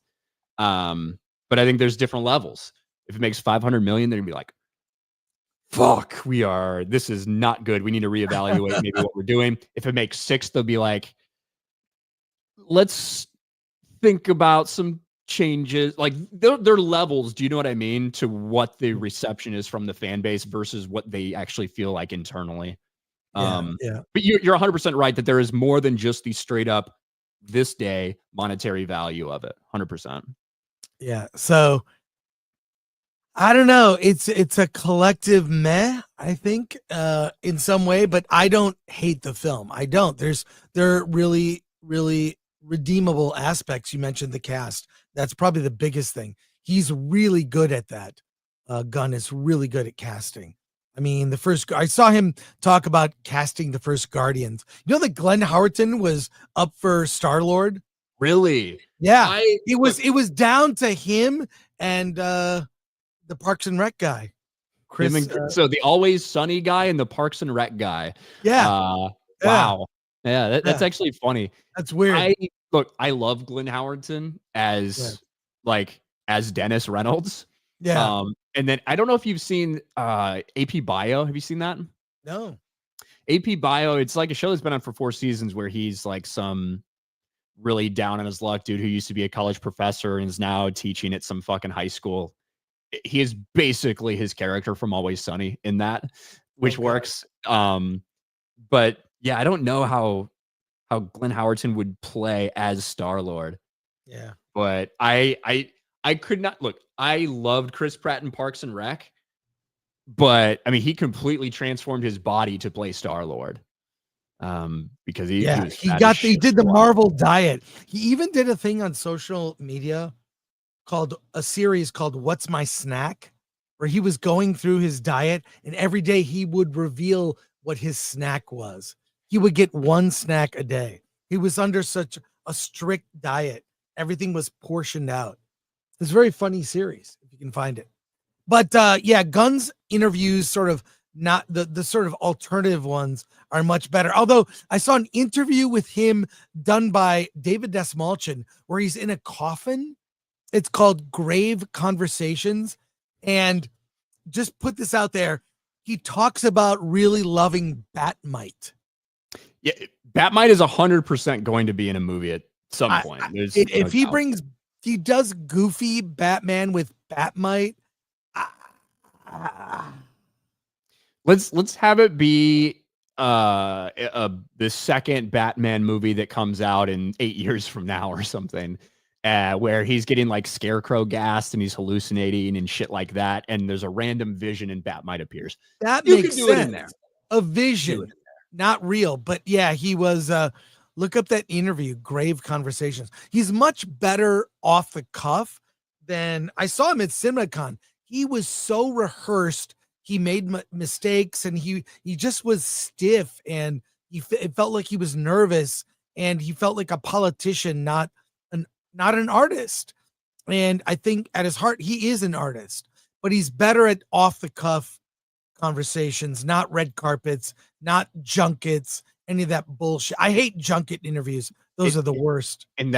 But I think there's different levels. If it makes 500 million, they're gonna be like, fuck, this is not good. We need to reevaluate maybe what we're doing. If it makes 6, they'll be like, let's think about some changes. Like they're levels. Do you know what I mean? To what the reception is from the fan base versus what they actually feel like internally. But you're 100% right that there is more than just the straight up this day monetary value of it. 100%. Yeah. So I don't know. It's a collective meh, I think, in some way, but I don't hate the film. I don't. There are really, really redeemable aspects. You mentioned the cast. That's probably the biggest thing. He's really good at that. Gunn is really good at casting. I mean, I saw him talk about casting the first Guardians. You know that Glenn Howerton was up for Star-Lord? Really? Yeah. It was down to him and the Parks and Rec guy. Chris. So the Always Sunny guy and the Parks and Rec guy. Yeah. Wow. Yeah, that's actually funny. That's weird. I love Glenn Howerton as Dennis Reynolds. Yeah. And then I don't know if you've seen AP Bio. Have you seen that? No. AP Bio, it's like a show that's been on for 4 seasons where he's like some really down on his luck dude who used to be a college professor and is now teaching at some fucking high school. He is basically his character from Always Sunny in that, which works. But yeah, I don't know how Glenn Howerton would play as Star-Lord. Yeah. But I could not look. I loved Chris Pratt in Parks and Rec, but I mean, he completely transformed his body to play Star-Lord. Because he did the Marvel diet. He even did a thing on social media called a series called What's My Snack, where he was going through his diet and every day he would reveal what his snack was. He would get one snack a day. He was under such a strict diet. Everything was portioned out. It's a very funny series if you can find it. But Gunn's interviews, sort of not the sort of alternative ones, are much better. Although I saw an interview with him done by David Desmalchin where he's in a coffin. It's called Grave Conversations. And just put this out there. He talks about really loving Batmite. Yeah, Batmite is 100% going to be in a movie at some point. If he does goofy Batman with Batmite. Let's have it be the second Batman movie that comes out in 8 years from now or something. Where he's getting like scarecrow gassed and he's hallucinating and shit like that. And there's a random vision and Batmite appears. That makes sense. It in there. A vision, not real. But yeah, he was, look up that interview, Grave Conversations. He's much better off the cuff than I saw him at CinemaCon. He was so rehearsed. He made mistakes and he just was stiff and it felt like he was nervous and he felt like a politician, not an artist. And I think at his heart, he is an artist, but he's better at off the cuff conversations, not red carpets, not junkets, any of that bullshit. I hate junket interviews. Those are the worst. And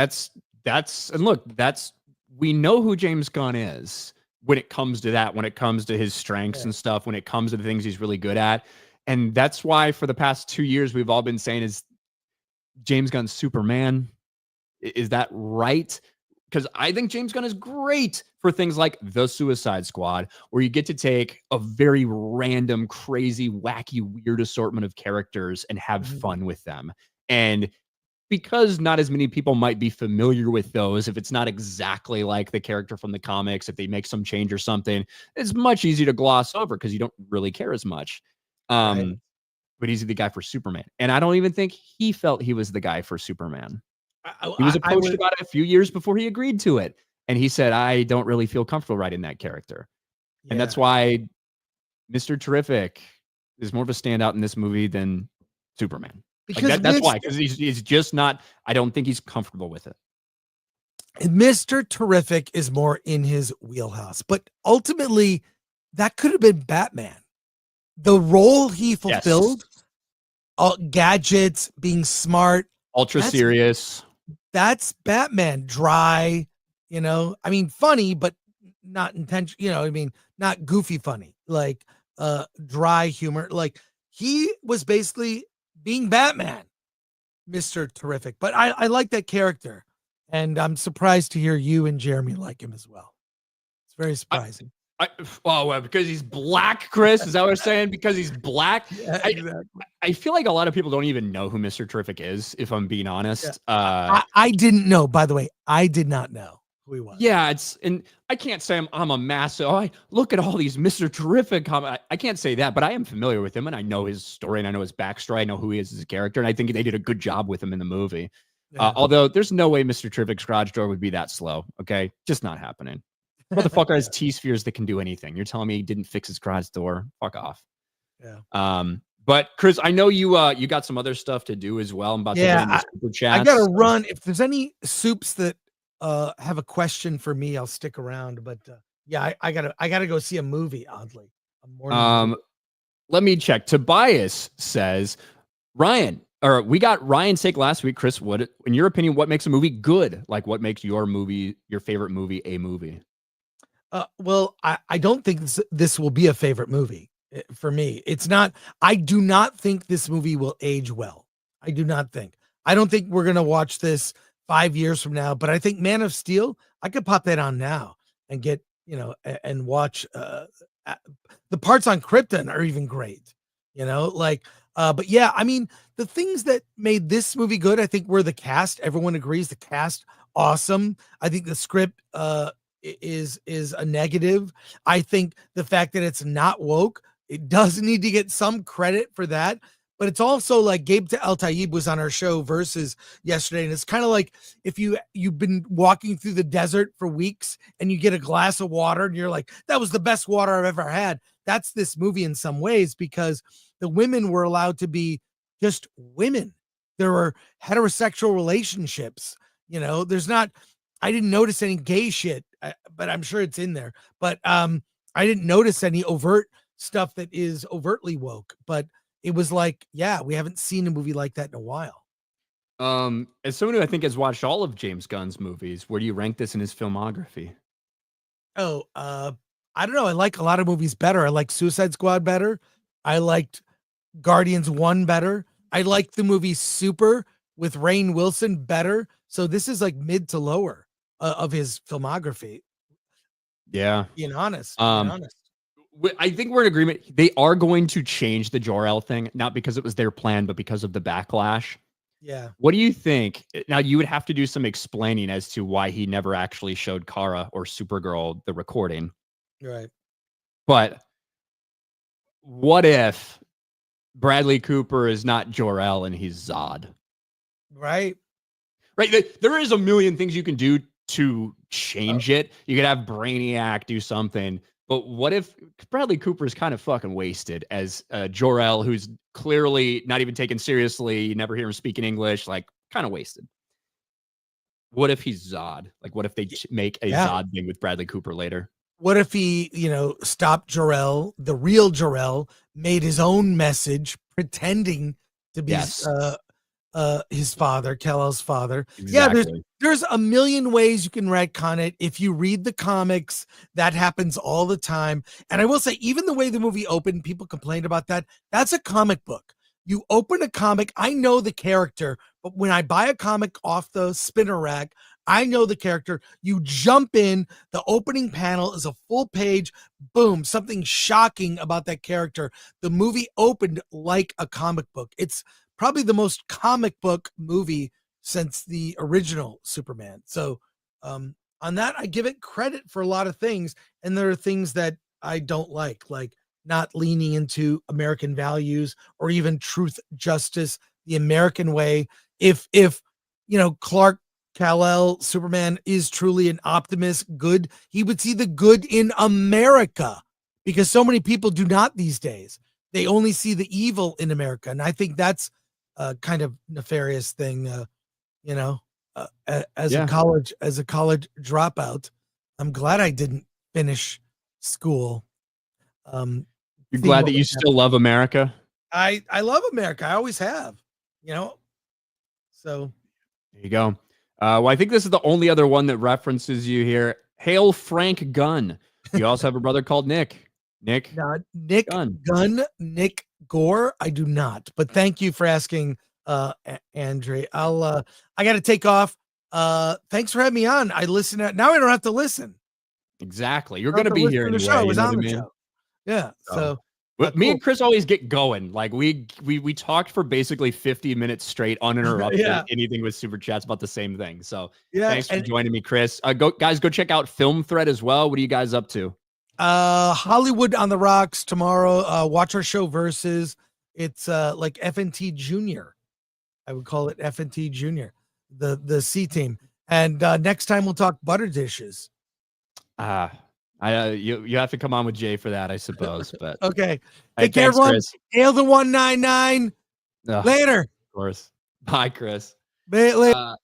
we know who James Gunn is when it comes to that, when it comes to his strengths and stuff, when it comes to the things he's really good at. And that's why for the past 2 years, we've all been saying is James Gunn's Superman. Is that right? because I think James Gunn is great for things like The Suicide Squad, where you get to take a very random, crazy, wacky, weird assortment of characters and have fun with them. And because not as many people might be familiar with those, if it's not exactly like the character from the comics, if they make some change or something, it's much easier to gloss over because you don't really care as much. Right. But he's the guy for Superman. And I don't even think he felt he was the guy for Superman. He was approached about it a few years before he agreed to it. And he said, I don't really feel comfortable writing that character. Yeah. And that's why Mr. Terrific is more of a standout in this movie than Superman. Because that's why, because he's just not, I don't think he's comfortable with it. Mr. Terrific is more in his wheelhouse, but ultimately that could have been Batman. The role he fulfilled, gadgets, being smart, ultra serious. That's Batman. Dry, I mean, funny, but not intentional, not goofy funny, like dry humor. Like he was basically being Batman, Mr. Terrific. But I like that character, and I'm surprised to hear you and Jeremy like him as well. It's very surprising. Because he's black, Chris? Is that what we're saying? Because he's black? Yeah, exactly. I feel like a lot of people don't even know who Mr. Terrific is, if I'm being honest. Yeah. I didn't know, by the way. I did not know who he was. Yeah, and I can't say I'm a massive, I look at all these Mr. Terrific. I can't say that, but I am familiar with him, and I know his story, and I know his backstory. I know who he is as a character, and I think they did a good job with him in the movie. Yeah. Although there's no way Mr. Terrific's garage door would be that slow, okay? Just not happening. Motherfucker has T-spheres that can do anything. You're telling me he didn't fix his garage door? Fuck off. Yeah. But Chris, I know you got some other stuff to do as well. I'm about to go in the super chat. I gotta run. If there's any soups that have a question for me, I'll stick around. But I gotta go see a movie. Oddly, let me check. Tobias says, we got Ryan's take last week. Chris, what, in your opinion, what makes a movie good? Like, what makes your favorite movie, a movie? Well, I don't think this will be a favorite movie for me. It's not. I do not think this movie will age well. I do not think. I don't think we're gonna watch this 5 years from now. But I think Man of Steel, I could pop that on now and get and watch. The parts on Krypton are even great. But yeah, I mean, the things that made this movie good, I think, were the cast. Everyone agrees the cast awesome. I think the script is a negative. I think the fact that it's not woke, it does need to get some credit for that. But it's also like Gabe El-Tayeb was on our show Versus yesterday, and it's kind of like if you've been walking through the desert for weeks and you get a glass of water and you're like, that was the best water I've ever had. That's this movie in some ways, because the women were allowed to be just women. There were heterosexual relationships. There's not. I didn't notice any gay shit, but I'm sure it's in there. But I didn't notice any overt stuff that is overtly woke. But it was like, yeah, we haven't seen a movie like that in a while. As someone who I think has watched all of James Gunn's movies, where do you rank this in his filmography? I don't know. I like a lot of movies better. I like Suicide Squad better. I liked Guardians 1 better. I liked the movie Super with Rainn Wilson better. So this is like mid to lower of his filmography. Yeah. Being honest. I think we're in agreement. They are going to change the Jor-El thing, not because it was their plan, but because of the backlash. Yeah. What do you think? Now, you would have to do some explaining as to why he never actually showed Kara or Supergirl the recording. Right. But what if Bradley Cooper is not Jor-El and he's Zod? Right. There is a million things you can do to change it. You could have Brainiac do something. But what if Bradley Cooper is kind of fucking wasted as Jor-El, who's clearly not even taken seriously? You never hear him speaking English, like kind of wasted. What if he's Zod? Like, what if they make a Zod thing with Bradley Cooper later? What if he, stopped Jor-El, the real Jor-El, made his own message, pretending to be his father, Kal-El's father. Exactly. Yeah, there's a million ways you can retcon it. If you read the comics, that happens all the time. And I will say, even the way the movie opened, people complained about that. That's a comic book. You open a comic, I know the character, but when I buy a comic off the spinner rack, I know the character. You jump in, the opening panel is a full page, boom, something shocking about that character. The movie opened like a comic book. It's probably the most comic book movie since the original Superman. So on that, I give it credit for a lot of things. And there are things that I don't like not leaning into American values or even truth, justice, the American way. If Clark Kal-El Superman is truly an optimist, good, he would see the good in America, because so many people do not these days. They only see the evil in America, and I think that's a kind of nefarious thing. As a college dropout, I'm glad I didn't finish school. You're glad that you still love America? I love America. I always have, so there you go. Well, I think this is the only other one that references you here. Hail Frank Gunn. You also have a brother called Nick. Nick Gunn, Nick Gore. I do not, but thank you for asking, Andre. I got to take off. Thanks for having me on. I listen now. I don't have to listen. Exactly. You're going to be here anyway. I was on the show. Yeah. So me and Chris always get going. Like we talked for basically 50 minutes straight, uninterrupted. Anything with super chats about the same thing. So thanks for joining me, Chris. Go check out Film Thread as well. What are you guys up to? Hollywood on the Rocks tomorrow. Watch our show Versus. It's like FNT Junior. I would call it FNT Junior, the C team. And next time we'll talk butter dishes. You have to come on with Jay for that, I suppose. But okay. Take care, everyone. Chris. Hail the 199. Later. Of course. Bye, Chris. Later.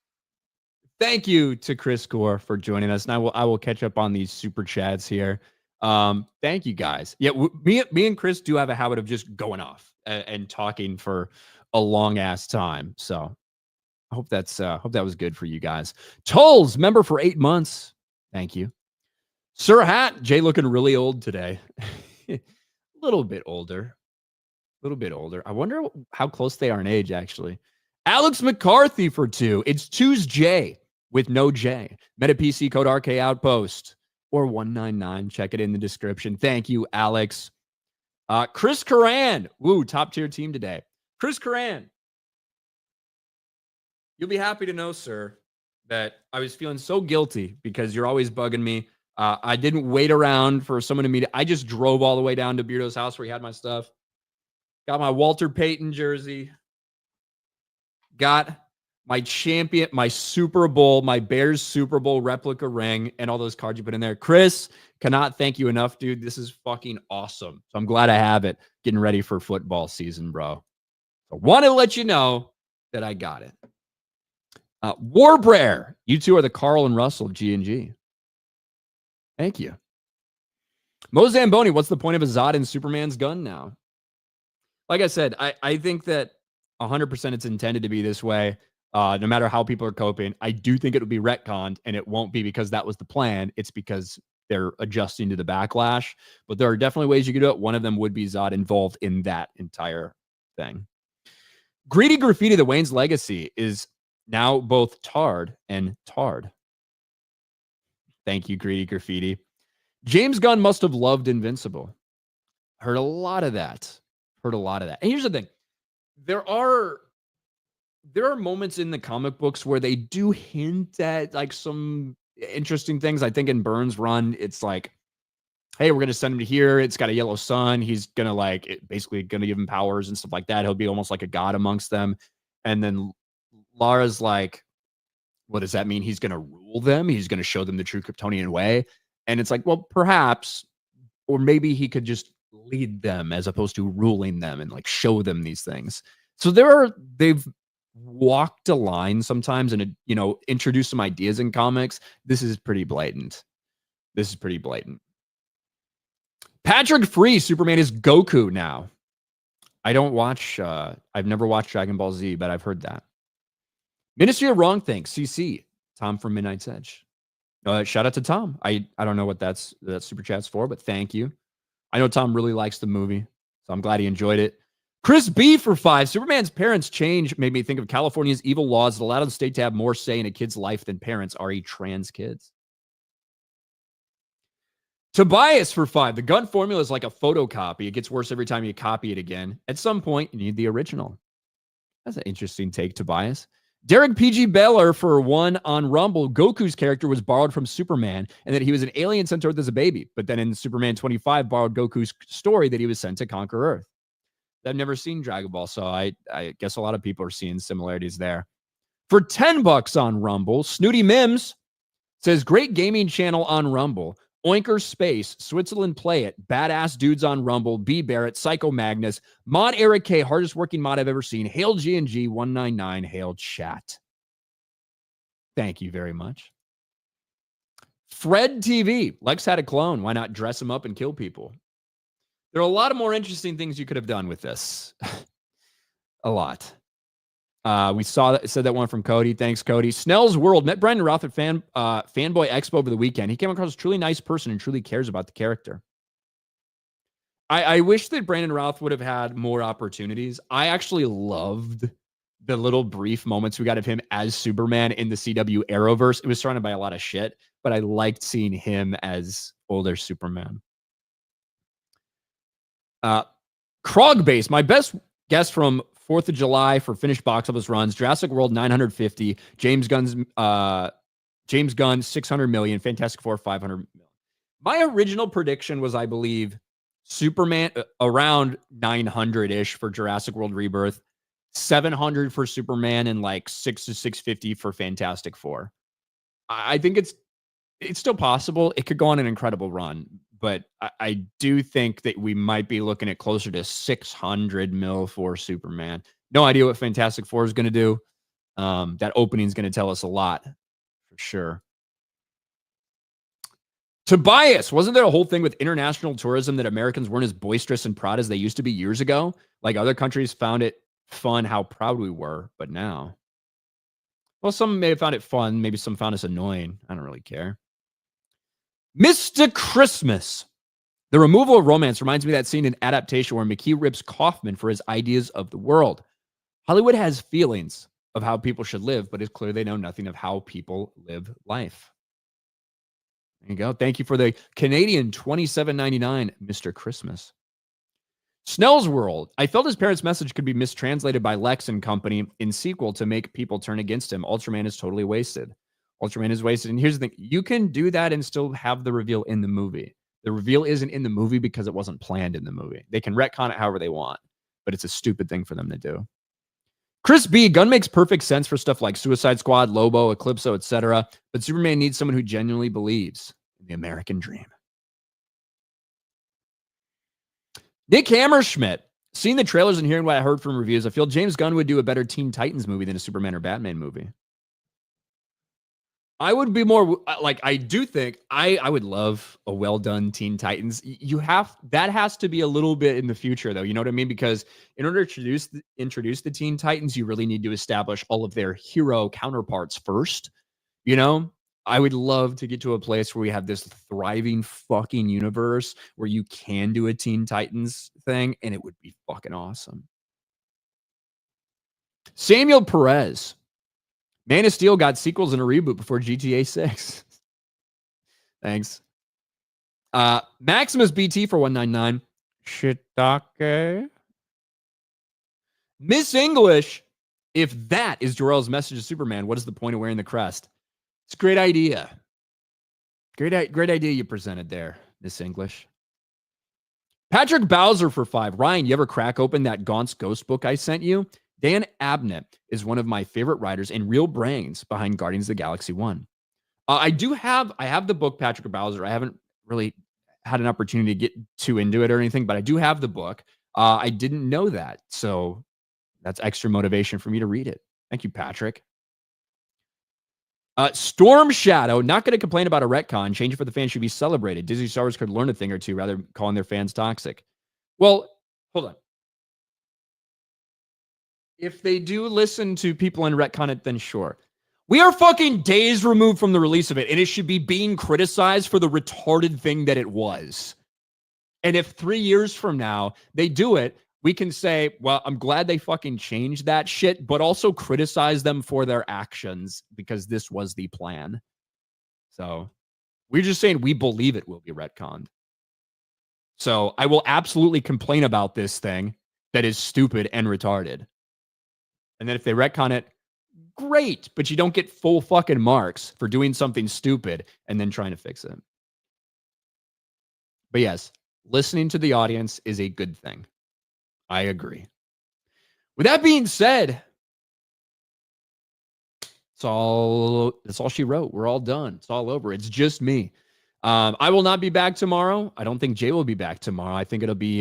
Thank you to Chris Gore for joining us. And I will catch up on these super chats here. Thank you guys. Yeah, me and Chris do have a habit of just going off and talking for a long ass time. So I hope that was good for you guys. Tolls, member for 8 months. Thank you. Sir Hat, Jay looking really old today. A little bit older. I wonder how close they are in age, actually. Alex McCarthy for 2. It's Tuesday with no J. Meta PC code RK Outpost or 199. Check it in the description. Thank you, Alex. Chris Karan. Woo, top tier team today. Chris Karan. You'll be happy to know, sir, that I was feeling so guilty because you're always bugging me. I didn't wait around for someone to meet. I just drove all the way down to Beardo's house where he had my stuff. Got my Walter Payton jersey. Got my champion, my Super Bowl, my Bears Super Bowl replica ring, and all those cards you put in there. Chris, cannot thank you enough, dude. This is fucking awesome. So I'm glad I have it. Getting ready for football season, bro. So want to let you know that I got it. Warbrayer, you two are the Carl and Russell of G&G. Thank you. Mo Zamboni, what's the point of a Zod in Superman's gun now? Like I said, I think that 100% it's intended to be this way. No matter how people are coping, I do think it would be retconned, and it won't be because that was the plan. It's because they're adjusting to the backlash. But there are definitely ways you could do it. One of them would be Zod involved in that entire thing. Greedy Graffiti, the Wayne's Legacy, is now both tarred and tarred. Thank you, Greedy Graffiti. James Gunn must have loved Invincible. Heard a lot of that. And here's the thing. There are moments in the comic books where they do hint at like some interesting things. I think in Burns' run, it's like, hey, we're going to send him to here. It's got a yellow sun. He's going to basically going to give him powers and stuff like that. He'll be almost like a god amongst them. And then Lara's like, what does that mean? He's going to rule them. He's going to show them the true Kryptonian way. And it's like, well, perhaps, or maybe he could just lead them as opposed to ruling them and like show them these things. So they've walked a line sometimes and, introduced some ideas in comics. This is pretty blatant. Patrick Free, Superman is Goku now. I don't watch, I've never watched Dragon Ball Z, but I've heard that. Ministry of Wrong Things, CC, Tom from Midnight's Edge. Shout out to Tom. I don't know what that super chat's for, but thank you. I know Tom really likes the movie, so I'm glad he enjoyed it. Chris B for 5. Superman's parents' change made me think of California's evil laws that allow the state to have more say in a kid's life than parents, are trans kids. Tobias for 5. The Gunn formula is like a photocopy. It gets worse every time you copy it again. At some point, you need the original. That's an interesting take, Tobias. Derek PG Baylor for 1 on Rumble. Goku's character was borrowed from Superman and that he was an alien sent to Earth as a baby. But then in Superman 25, borrowed Goku's story that he was sent to conquer Earth. I've never seen Dragon Ball, so I guess a lot of people are seeing similarities there. For $10 on Rumble, Snooty Mims says, great gaming channel on Rumble. Oinker Space, Switzerland Play It, Badass Dudes on Rumble, B Barrett, Psycho Magnus, Mod Eric K, hardest working mod I've ever seen, Hail G&G 199, Hail Chat. Thank you very much. Fred TV, Lex had a clone. Why not dress him up and kill people? There are a lot of more interesting things you could have done with this. A lot. We said that one from Cody. Thanks, Cody. Snell's World. Met Brandon Routh at Fanboy Expo over the weekend. He came across as a truly nice person and truly cares about the character. I wish that Brandon Routh would have had more opportunities. I actually loved the little brief moments we got of him as Superman in the CW Arrowverse. It was surrounded by a lot of shit, but I liked seeing him as older Superman. Krog Base. My best guess from 4th of July for finished box office runs: Jurassic World 950, James Gunn 600 million, Fantastic Four 500 million. My original prediction was, I believe, Superman around 900-ish for Jurassic World Rebirth, 700 for Superman, and like 6 to 650 for Fantastic Four. I think it's still possible. It could go on an incredible run, but I do think that we might be looking at closer to 600 mil for Superman. No idea what Fantastic Four is going to do. That opening is going to tell us a lot, for sure. Tobias, wasn't there a whole thing with international tourism that Americans weren't as boisterous and proud as they used to be years ago? Like other countries found it fun how proud we were, but now. Well, some may have found it fun. Maybe some found us annoying. I don't really care. Mr. Christmas. The removal of romance reminds me of that scene in Adaptation where McKee rips Kaufman for his ideas of the world. Hollywood has feelings of how people should live, but it's clear they know nothing of how people live life. There you go. Thank you for the Canadian $27.99, Mr. Christmas. Snell's World. I felt his parents' message could be mistranslated by Lex and company in sequel to make people turn against him. Ultraman is totally wasted. Ultraman is wasted. And here's the thing. You can do that and still have the reveal in the movie. The reveal isn't in the movie because it wasn't planned in the movie. They can retcon it however they want, but it's a stupid thing for them to do. Chris B. Gunn makes perfect sense for stuff like Suicide Squad, Lobo, Eclipso, etc. But Superman needs someone who genuinely believes in the American dream. Nick Hammerschmidt. Seeing the trailers and hearing what I heard from reviews, I feel James Gunn would do a better Teen Titans movie than a Superman or Batman movie. I would be more like, I do think I would love a well-done Teen Titans. That has to be a little bit in the future, though. You know what I mean? Because in order to introduce the Teen Titans, you really need to establish all of their hero counterparts first. You know, I would love to get to a place where we have this thriving fucking universe where you can do a Teen Titans thing, and it would be fucking awesome. Samuel Perez. Man of Steel got sequels and a reboot before GTA 6. Thanks. Maximus BT for 199. Shiitake. Miss English. If that is Jor-El's message to Superman, what is the point of wearing the crest? It's a great idea. Great idea you presented there, Miss English. Patrick Bowser for 5. Ryan, you ever crack open that Gaunt's Ghost book I sent you? Dan Abnett is one of my favorite writers and real brains behind Guardians of the Galaxy 1. I have the book, Patrick Bowser. I haven't really had an opportunity to get too into it or anything, but I do have the book. I didn't know that. So that's extra motivation for me to read it. Thank you, Patrick. Storm Shadow, not going to complain about a retcon. Change it for the fans should be celebrated. Disney Star Wars could learn a thing or two rather than calling their fans toxic. Well, hold on. If they do listen to people and retcon it, then sure. We are fucking days removed from the release of it, and it should be being criticized for the retarded thing that it was. And if 3 years from now they do it, we can say, well, I'm glad they fucking changed that shit, but also criticize them for their actions because this was the plan. So we're just saying we believe it will be retconned. So I will absolutely complain about this thing that is stupid and retarded. And then if they retcon it, great, but you don't get full fucking marks for doing something stupid and then trying to fix it. But yes, listening to the audience is a good thing. I agree. With that being said, that's all she wrote. We're all done. It's all over. It's just me. I will not be back tomorrow. I don't think Jay will be back tomorrow. I think it'll be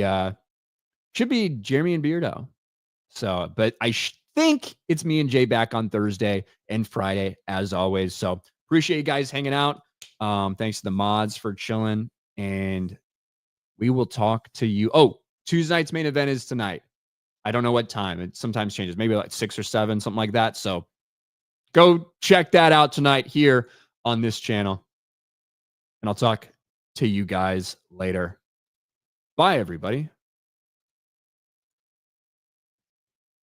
should be Jeremy and Beardo. So, but I think it's me and Jay back on Thursday and Friday as always. So appreciate you guys hanging out. Thanks to the mods for chilling, and we will talk to you. Oh, Tuesday night's main event is tonight. I don't know what time. It sometimes changes, maybe like 6 or 7, something like that. So go check that out tonight here on this channel. And I'll talk to you guys later. Bye, everybody.